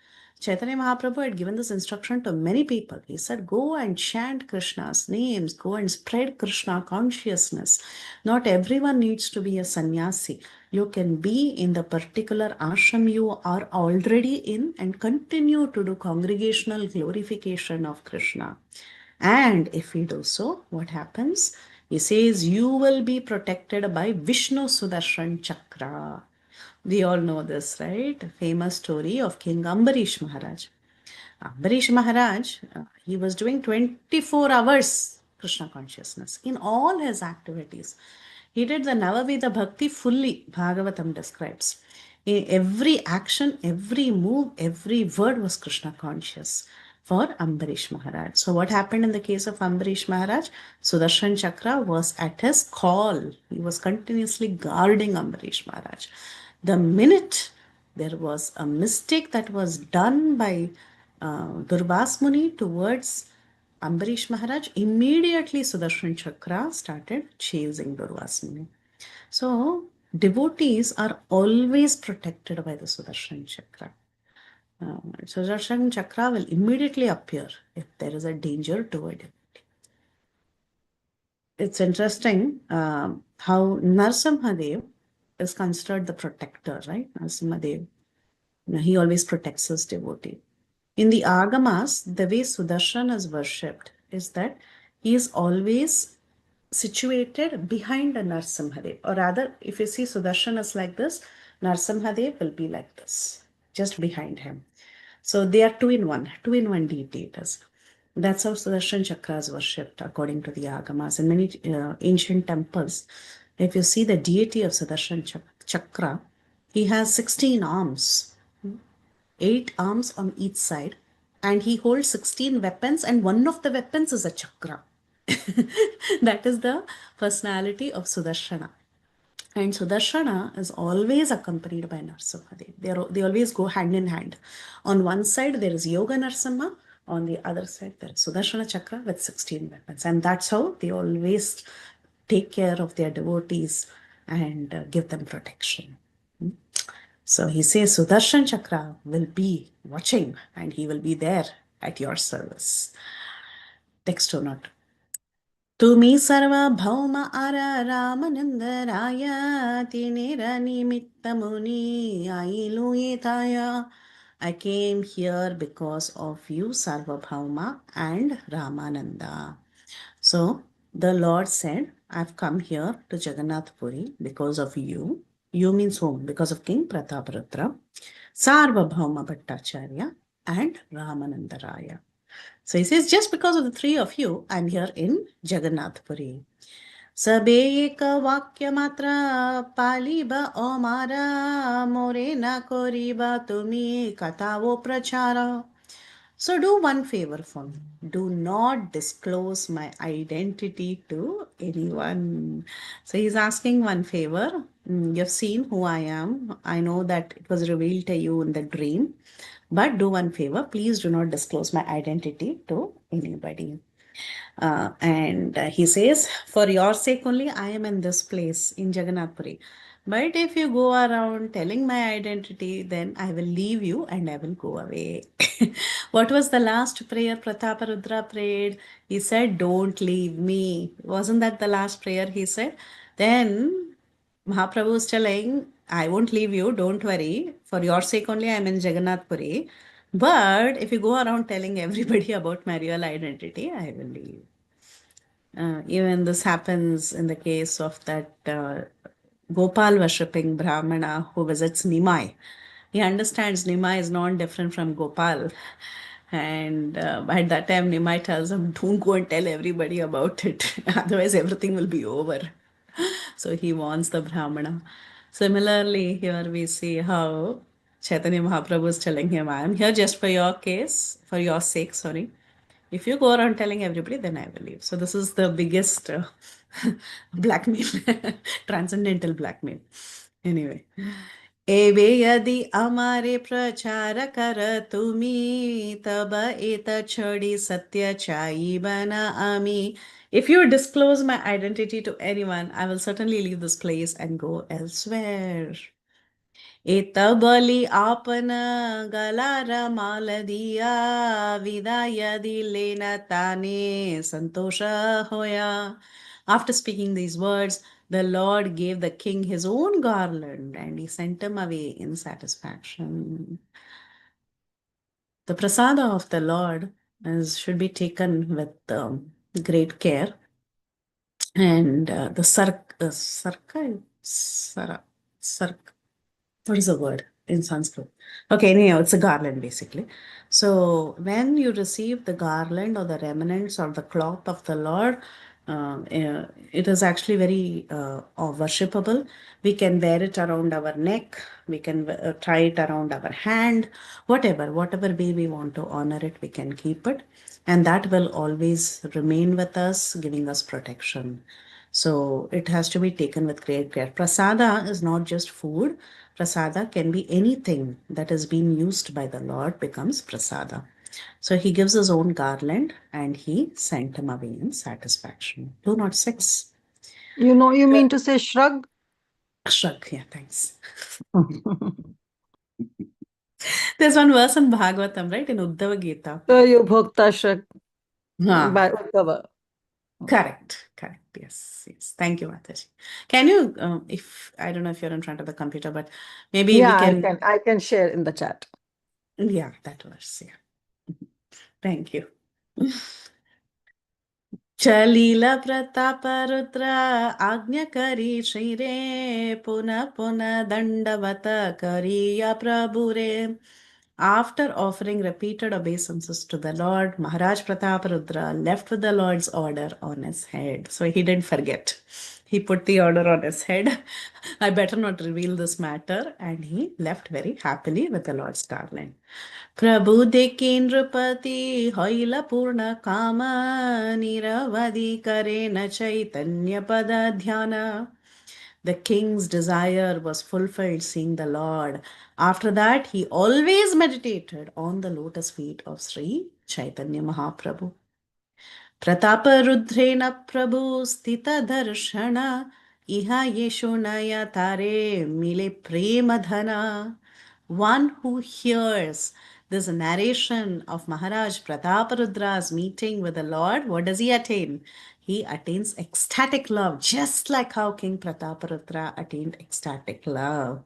Chaitanya Mahaprabhu had given this instruction to many people. He said, go and chant Krishna's names, go and spread Krishna consciousness. Not everyone needs to be a sannyasi. You can be in the particular ashram you are already in and continue to do congregational glorification of Krishna. And if we do so, what happens? He says, you will be protected by Vishnu Sudarshan Chakra. We all know this, right? Famous story of King Ambarish Maharaj. Ambarish Maharaj, he was doing 24 hours Krishna consciousness in all his activities. He did the Navavida Bhakti fully, Bhagavatam describes. In every action, every move, every word was Krishna conscious for Ambarish Maharaj. So what happened in the case of Ambarish Maharaj? Sudarshan Chakra was at his call. He was continuously guarding Ambarish Maharaj. The minute there was a mistake that was done by Durvas Muni towards Ambarish Maharaj, immediately Sudarshan Chakra started chasing Durvas Muni. So, devotees are always protected by the Sudarshan Chakra. Sudarshan Chakra will immediately appear if there is a danger to a devotee. It's interesting how Narsimhadev is considered the protector, right? Narsimhadev, he always protects his devotee. In the Agamas, the way Sudarshan is worshipped is that he is always situated behind a Narsimhadev. Or rather, if you see Sudarshan is like this, Narsimhadev will be like this, just behind him. So they are two in one deity it is. That's how Sudarshan Chakra is worshipped according to the Agamas. In many ancient temples, if you see the deity of Sudarshan Chakra, he has 16 arms. 8 arms on each side, and he holds 16 weapons, and one of the weapons is a chakra. That is the personality of Sudarshana. And Sudarshana is always accompanied by Narsimhadev. They always go hand in hand. On one side, there is Yoga Narsimha. On the other side, there is Sudarshana Chakra with 16 weapons. And that's how they always take care of their devotees and give them protection. So he says Sudarshan Chakra will be watching and he will be there at your service. Text or not. Tumi sarva bhauma ara ramanandaraya tinera nimitta muni ailu etaya. I came here because of you, Sarvabhauma and Ramananda. So the Lord said, I've come here to Jagannath Puri because of you. You means whom? Because of King Prataparudra, Sarvabhauma Bhattacharya, and Ramananda Raya. So he says, just because of the three of you, I'm here in Jagannath Puri. Sabe ek vakya matra paliba omara morena koriba tumi katavo prachara. So do one favor for me. Do not disclose my identity to anyone. So he's asking one favor. You've seen who I am. I know that it was revealed to you in the dream. But do one favor, please do not disclose my identity to anybody. And he says, for your sake only, I am in this place in Jagannath Puri. But if you go around telling my identity, then I will leave you and I will go away. What was the last prayer Prataparudra prayed? He said, don't leave me. Wasn't that the last prayer he said? Then Mahaprabhu is telling, I won't leave you, don't worry. For your sake only, I'm in Jagannath Puri. But if you go around telling everybody about my real identity, I will leave. Even this happens in the case of that Gopal worshipping Brahmana who visits Nimai. He understands Nimai is not different from Gopal. And at that time, Nimai tells him, don't go and tell everybody about it. Otherwise, everything will be over. So he warns the Brahmana. Similarly, here we see how Chaitanya Mahaprabhu is telling him, I am here just for your case, for your sake, sorry. If you go around telling everybody, then I will leave. So this is the biggest blackmail, transcendental blackmail. Anyway. एवे यदि अमारे प्रचार कर तुम्ही तब एत छड़ी सत्य चाई बना आमी. If you disclose my identity to anyone, I will certainly leave this place and go elsewhere. एत बलि आपन गलार माल दिया विदा यदि लेना ताने संतोष होया. After speaking these words, the Lord gave the king his own garland and he sent him away in satisfaction. The prasada of the Lord should be taken with great care. And the what is the word in Sanskrit? Okay, anyhow, it's a garland basically. So when you receive the garland or the remnants or the cloth of the Lord, it is actually very worshipable. We can wear it around our neck. We can tie it around our hand. Whatever way we want to honor it, we can keep it. And that will always remain with us, giving us protection. So it has to be taken with great care. Prasada is not just food. Prasada can be anything that is being used by the Lord becomes prasada. So he gives his own garland and he sent him away in satisfaction. 206. You mean to say shrug? Shrug, yeah, thanks. There's one verse in Bhagavatam, right? In Uddhava Gita. So you bhakta shrug Ah. by Uddhava. Correct. Yes. Thank you, Mataji. Can you, if I don't know if you're in front of the computer, but maybe we can. I can share in the chat. Yeah, that was, yeah. Thank you. Chalila Prataparutra Agnyakari Shire Puna Dandavata Kariya Prabhure. After offering repeated obeisances to the Lord, Maharaj Prataparudra left with the Lord's order on his head. So he didn't forget. He put the order on his head. I better not reveal this matter. And he left very happily with the Lord's garland. Prabhu dekhi nrupati hoila purna kama niravadi karena chaitanya pada dhyana. The king's desire was fulfilled seeing the Lord. After that, he always meditated on the lotus feet of Sri Chaitanya Mahaprabhu. Prataparudrena Prabhu stita darshana iha yeshunaya tare mile premadhana. One who hears this narration of Maharaj Prataparudra's meeting with the Lord, what does he attain? He attains ecstatic love, just like how King Prataparudra attained ecstatic love.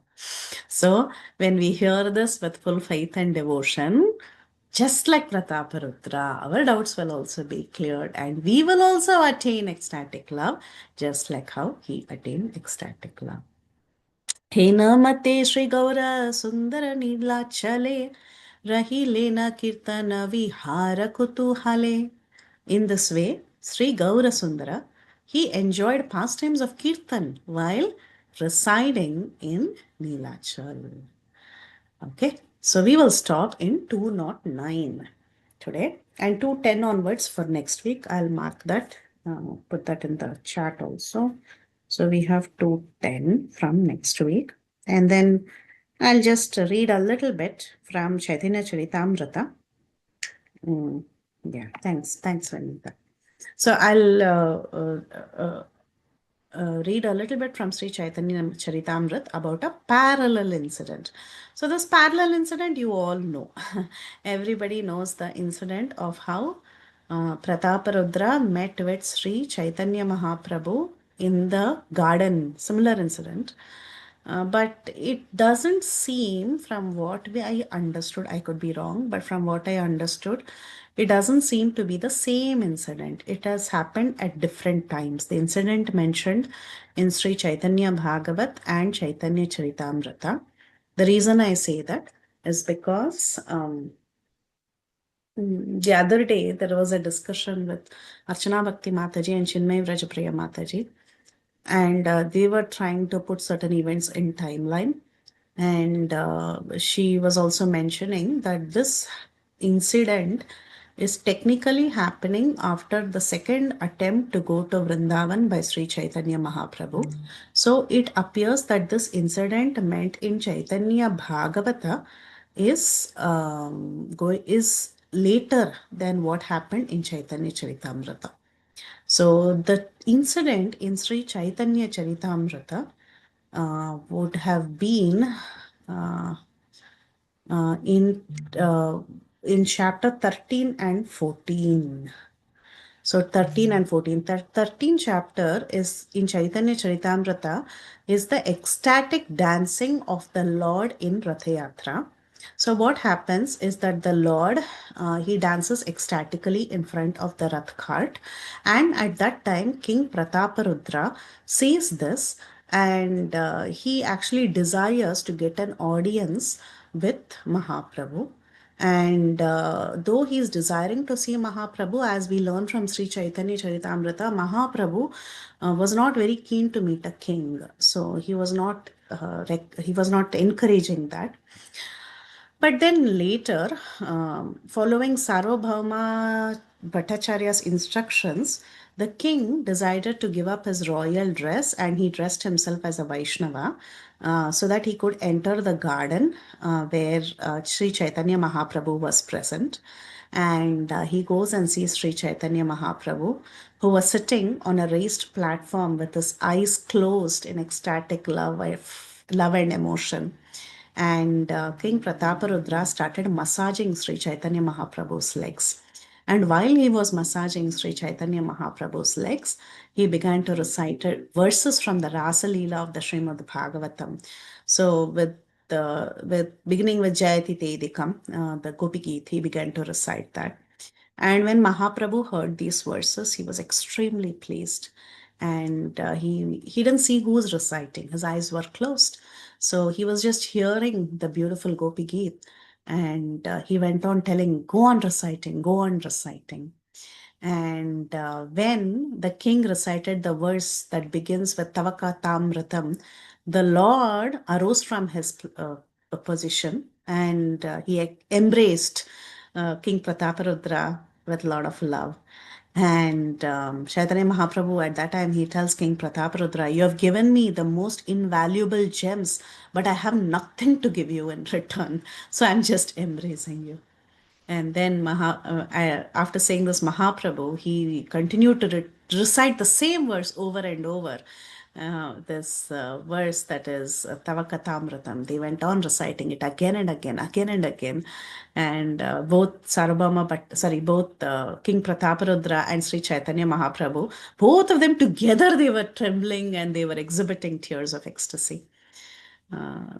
So, when we hear this with full faith and devotion, just like Prataparudra, our doubts will also be cleared and we will also attain ecstatic love, just like how he attained ecstatic love. हे नमते श्री गौर सुंदर नीलाचले रही लेना कीर्तन विहार कुतूहले. In this way, Sri Gaura Sundara, he enjoyed pastimes of kirtan while residing in Nilachal. Okay, so we will stop in 209 today and 210 onwards for next week. I'll mark that, put that in the chat also. So we have 210 from next week. And then I'll just read a little bit from Chaitanya Charitamrita. Yeah, thanks, Vanita. So I'll read a little bit from Sri Chaitanya Charitamrit about a parallel incident. So this parallel incident you all know. Everybody knows the incident of how Prataparudra met with Sri Chaitanya Mahaprabhu in the garden. Similar incident. But it doesn't seem, from what I understood, I could be wrong, but from what I understood, it doesn't seem to be the same incident. It has happened at different times. The incident mentioned in Sri Chaitanya Bhagavat and Chaitanya Charitamrita. The reason I say that is because the other day there was a discussion with Archana Bhakti Mataji and Chinmay Vrajapriya Mataji, and they were trying to put certain events in timeline. And she was also mentioning that this incident is technically happening after the second attempt to go to Vrindavan by Sri Chaitanya Mahaprabhu. So it appears that this incident meant in Chaitanya Bhagavata is later than what happened in Chaitanya Charitamrita. So the incident in Sri Chaitanya Charitamrita would have been uh, uh, in uh, in chapter 13 and 14. So 13 and 14. 13 chapter is in Chaitanya Charitamrita is the ecstatic dancing of the Lord in Ratha Yatra. So what happens is that the Lord, he dances ecstatically in front of the Rath cart. And at that time, King Prataparudra sees this, and he actually desires to get an audience with Mahaprabhu. And though he is desiring to see Mahaprabhu, as we learn from Sri Chaitanya Charitamrita, Mahaprabhu was not very keen to meet a king. So he was not encouraging that. But then later, following Sarvabhauma Bhattacharya's instructions, the king decided to give up his royal dress, and he dressed himself as a Vaishnava so that he could enter the garden where Sri Chaitanya Mahaprabhu was present. And he goes and sees Sri Chaitanya Mahaprabhu, who was sitting on a raised platform with his eyes closed in ecstatic love and emotion. And King Prataparudra started massaging Sri Chaitanya Mahaprabhu's legs. And while he was massaging Sri Chaitanya Mahaprabhu's legs, he began to recite verses from the Rasa Leela of the Srimad Bhagavatam. So with beginning with Jayati Tedikam, the Gopi Geet, he began to recite that. And when Mahaprabhu heard these verses, he was extremely pleased. And he didn't see who was reciting. His eyes were closed. So he was just hearing the beautiful Gopi Geet. And he went on telling, go on reciting, go on reciting. And when the king recited the verse that begins with Tavaka Tamratam, the Lord arose from his position, and he embraced King Prataparudra with a lot of love. And Chaitanya Mahaprabhu at that time, he tells King Prataparudra, you have given me the most invaluable gems, but I have nothing to give you in return. So I'm just embracing you. And then after saying this, Mahaprabhu, he continued to recite the same verse over and over. This verse that is Tavakatamratam. They went on reciting it again and again, again and again. And both King Prataparudra and Sri Chaitanya Mahaprabhu, both of them together, they were trembling and they were exhibiting tears of ecstasy.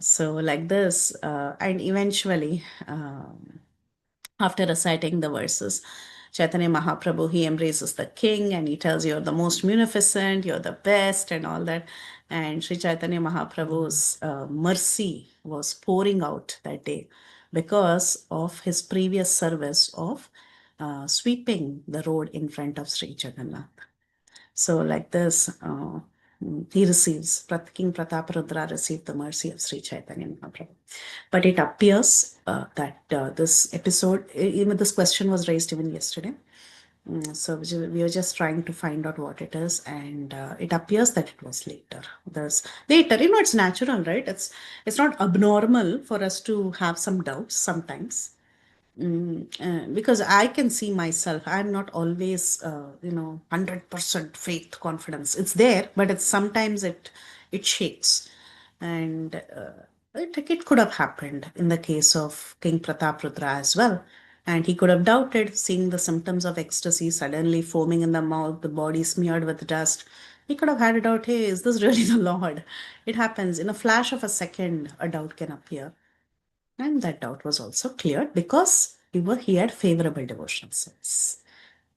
So like this, and eventually, after reciting the verses, Chaitanya Mahaprabhu, he embraces the king and he tells, you're the most munificent, you're the best, and all that. And Sri Chaitanya Mahaprabhu's mercy was pouring out that day because of his previous service of sweeping the road in front of Sri Jagannath. So like this, he receives, King Prataparudra received the mercy of Sri Chaitanya Mahaprabhu. But it appears that this episode, even this question was raised even yesterday, So we were just trying to find out what it is, and it appears that it was later. There's later, it's natural, right? It's not abnormal for us to have some doubts sometimes. Because I can see myself, I'm not always, 100% faith confidence. It's there, but it's sometimes it shakes, and it could have happened in the case of King Pratap Rudra as well. And he could have doubted, seeing the symptoms of ecstasy, suddenly foaming in the mouth, the body smeared with dust. He could have had a doubt, hey, is this really the Lord? It happens. In a flash of a second, a doubt can appear. And that doubt was also cleared because he had favorable devotional sense.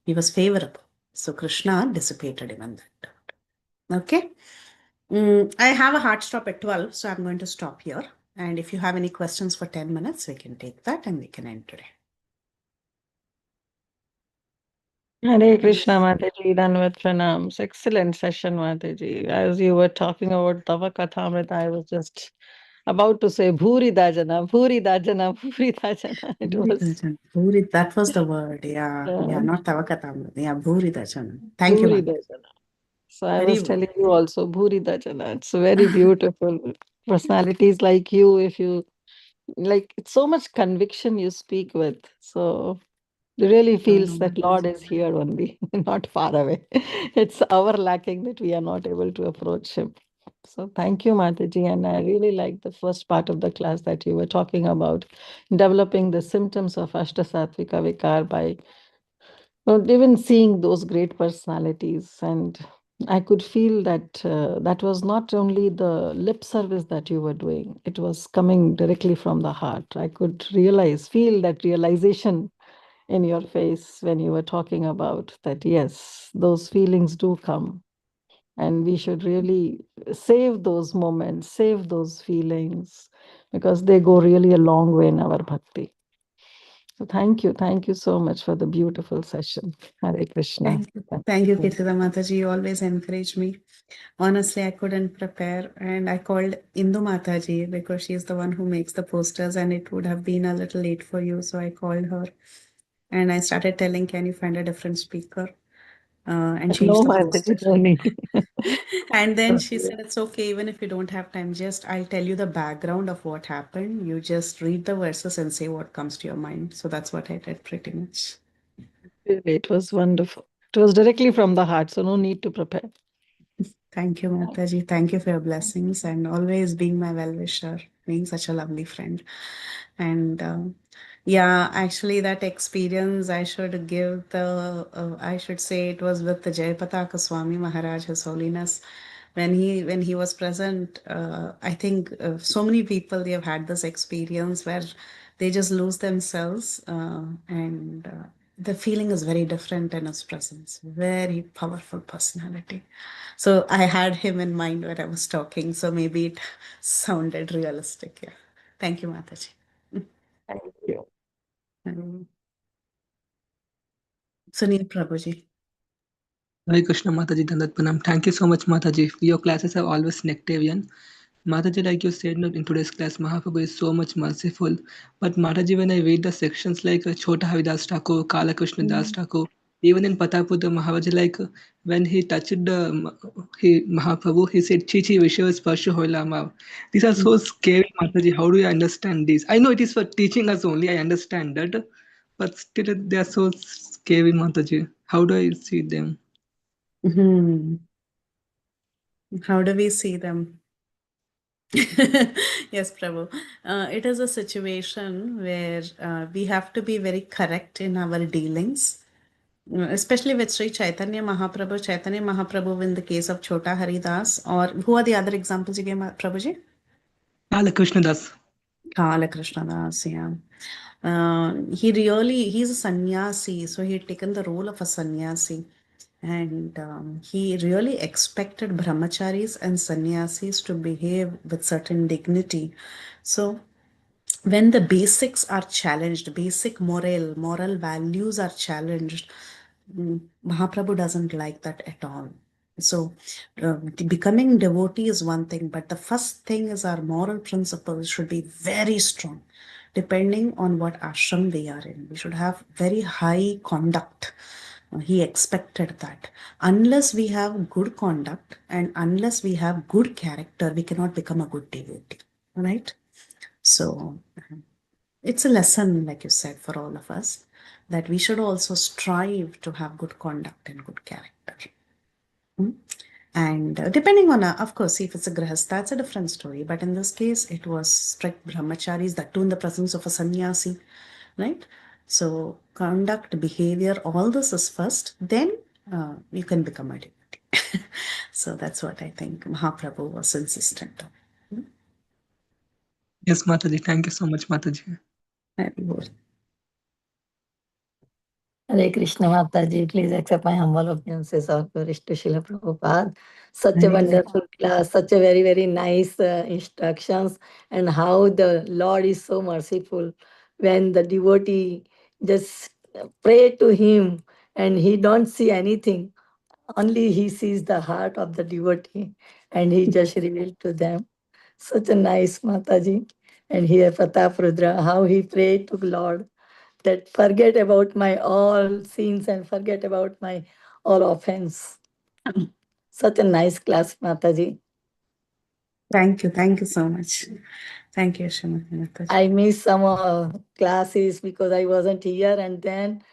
He was favorable. So Krishna dissipated even that doubt. Okay. I have a hard stop at 12, so I'm going to stop here. And if you have any questions for 10 minutes, we can take that and we can end today. Hare Krishna, Mataji, Danvat Pranams. Excellent session, Mataji. As you were talking about Tava Kathamrita, I was just about to say Bhuri Dajana, Bhuri Dajana, Bhuri Dajana. It was Bhuri, that was the word. Yeah, not Tavakatam. Yeah, Bhuri Dajan. Thank you, Bhuri Mata. Dajana. So I Very was well. telling you also, Bhuri Dajana. It's very beautiful. Personalities like you, if you like, it's so much conviction you speak with. So it really feels that Lord is here only, not far away. It's our lacking that we are not able to approach Him. So thank you, Mataji. And I really like the first part of the class that you were talking about, developing the symptoms of Ashtasattvika Vikar by even seeing those great personalities. And I could feel that that was not only the lip service that you were doing, it was coming directly from the heart. I could feel that realization in your face when you were talking about that, yes, those feelings do come. And we should really save those moments, save those feelings, because they go really a long way in our bhakti. So thank you so much for the beautiful session. Hare Krishna. Thank you, Kirtida Mataji. You always encourage me. Honestly, I couldn't prepare, and I called Indu Mataji because she is the one who makes the posters, and it would have been a little late for you. So I called her and I started telling, can you find a different speaker? And change No, the Mataji, poster. no need. And then she said, it's okay, even if you don't have time, I'll tell you the background of what happened. You just read the verses and say what comes to your mind. So that's what I did pretty much. Really, it was wonderful. It was directly from the heart, so no need to prepare. Thank you, Mataji. Thank you for your blessings and always being my well-wisher, being such a lovely friend. And yeah, actually, that experience I should give I should say it was with the Jayapataka Swami Maharaj, His Holiness. When he was present, I think so many people, they have had this experience where they just lose themselves, and the feeling is very different in his presence. Very powerful personality. So I had him in mind when I was talking, so maybe it sounded realistic. Yeah. Thank you, Mataji. Thank you. Sunil Prabhuji. Hare Krishna Mataji Dandat Pranam. Thank you so much, Mataji. Your classes are always nectarian. Mataji, like you said in today's class, Mahaprabhu is so much merciful. But Mataji, when I read the sections like Chota Havidas Thakur, Kala Krishna Das Thakur, even in Patapura Maharaji, when he touched Mahaprabhu, he said, Chichi Vishwa Sparsha Hoilama. These are so scary, Mataji. How do you understand this? I know it is for teaching us only, I understand that. But still, they are so scary, Mataji. How do I see them? How do we see them? Yes, Prabhu. It is a situation where we have to be very correct in our dealings, especially with Sri Chaitanya Mahaprabhu. Chaitanya Mahaprabhu in the case of Chota Haridas, or who are the other examples you gave, Prabhuji? Kala Krishna Das. Kala Krishna Das, yeah. He's a sannyasi, so he had taken the role of a sannyasi. And he really expected brahmacharis and sannyasis to behave with certain dignity. So when the basics are challenged, basic moral values are challenged, Mahaprabhu doesn't like that at all. So becoming devotee is one thing, but the first thing is our moral principles should be very strong, depending on what ashram we are in. We should have very high conduct. He expected that. Unless we have good conduct and unless we have good character, we cannot become a good devotee. Right? So it's a lesson, like you said, for all of us, that we should also strive to have good conduct and good character. And depending on, of course, if it's a grahast, that's a different story. But in this case, it was strict brahmacharis, that too in the presence of a sannyasi, right? So conduct, behavior, all this is first, then you can become a devotee. So that's what I think Mahaprabhu was insistent on. Yes, Mataji. Thank you so much, Mataji. Very good. Hare Krishna Mataji, please accept my humble obeisances of glories to Srila Prabhupada. Such a Hare wonderful class, such a very, very nice instructions, and how the Lord is so merciful when the devotee just pray to him and he don't see anything, only he sees the heart of the devotee and he just revealed to them. Such a nice Mataji. And here Pratap Rudra, how he prayed to Lord that forget about my all sins and forget about my all offense. Such a nice class, Mataji. Thank you. Thank you so much. Thank you, Srimati Mataji. I missed some classes because I wasn't here, and then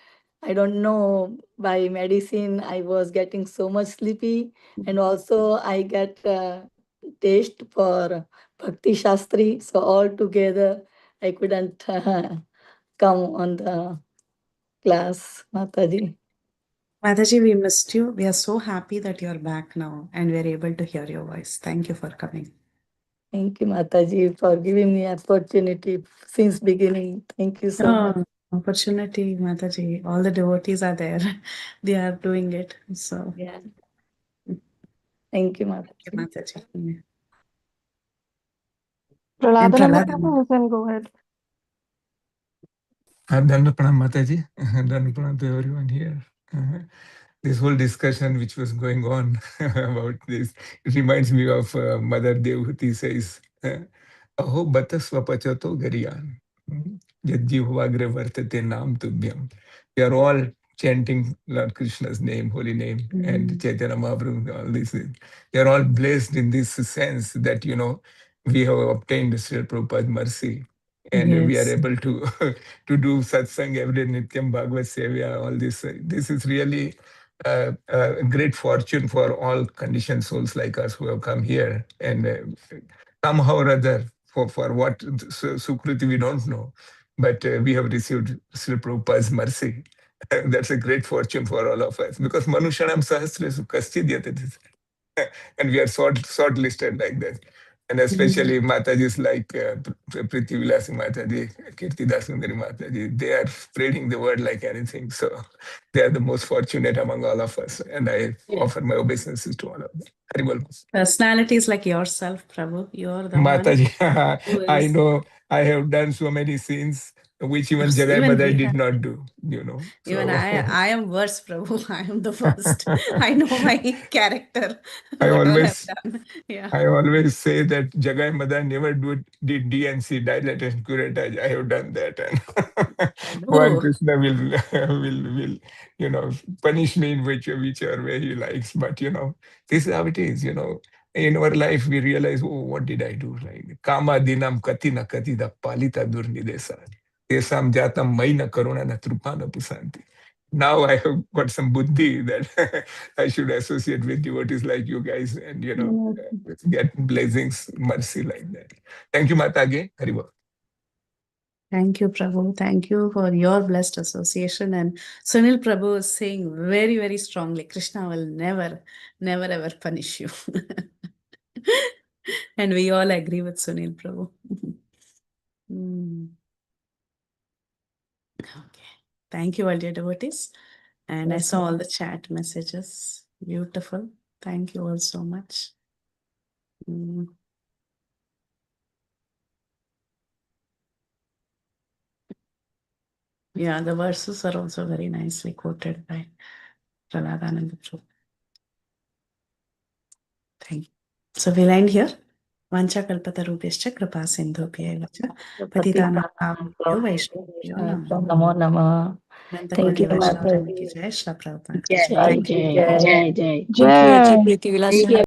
I don't know, by medicine I was getting so much sleepy, and also I get taste for Bhakti Shastri. So all together I couldn't come on the class, Mataji. Mataji, we missed you. We are so happy that you're back now and we're able to hear your voice. Thank you for coming. Thank you, Mataji, for giving me opportunity since beginning. Thank you so much. Opportunity, Mataji. All the devotees are there. They are doing it. So Yeah. Thank you, Mataji. thank you, Mataji. And Praladana, Praladana. you can go ahead. Dhanna Pranam Mataji. Dhanna Pranam to everyone here. This whole discussion which was going on about this, it reminds me of Mother Devahuti says, Aho bata swapachato gariyan. Yajjihvagre vartate nam tubhyam. We are all chanting Lord Krishna's name, holy name, and Chaitanya Mahaprabhu, all these things. They are all blessed in this sense that, we have obtained Srila Prabhupada's mercy. And we are able to do satsang every day, Nityam Bhagavad Sevya, all this. This is really a great fortune for all conditioned souls like us who have come here. And somehow or other, for what Sukruti we don't know, but we have received Srila Prabhupada's mercy. That's a great fortune for all of us, because Manushanam Sahasresu Kaschid Yatati. And we are short-listed like that. And especially Matajis like Preethi Vilasini Mataji, Kirti Dasundari Mataji, they are spreading the word like anything. So they are the most fortunate among all of us. And I offer my obeisances to all of them. Haribol. Personalities like yourself, Prabhu. You're the Mataji, one. I know I have done so many sins which even Jagai Madai did not do, So. Even I am worse, Prabhu. I am the worst. I know my character. I what all always I've done. Yeah. I always say that Jagai Madan never did DNC, dilatation curettage. I have done that, and Bhagavan Krishna will punish me in whichever way he likes. But this is how it is. In our life we realize, oh, what did I do? Like Kama dinam katina katida palita durnidesa. Desam jatam maina karuna na trupana pusanti. Now I have got some buddhi that I should associate with devotees like you guys and, get blessings, mercy like that. Thank you, Matage. Haribol. Thank you, Prabhu. Thank you for your blessed association. And Sunil Prabhu is saying very, very strongly, Krishna will never, never, ever punish you. And we all agree with Sunil Prabhu. Okay. Thank you, all dear devotees. And I saw all the chat messages. Beautiful. Thank you all so much. Yeah, the verses are also very nicely quoted by Praladananda Prabhu. Thank you. So we'll end here. Vancha kalpatarubhyascha krapa sindhubhya vacha patitanam pavanebhyo vaishnavebhyo namo Namo Namah. Thank you, Vaishnav Mataji. Janaki Jai, Shri Prabhupada. Jai. Jai, Thank you. Jai, Jai, Jai. Thank you, Aji, Preethi, Vilasini.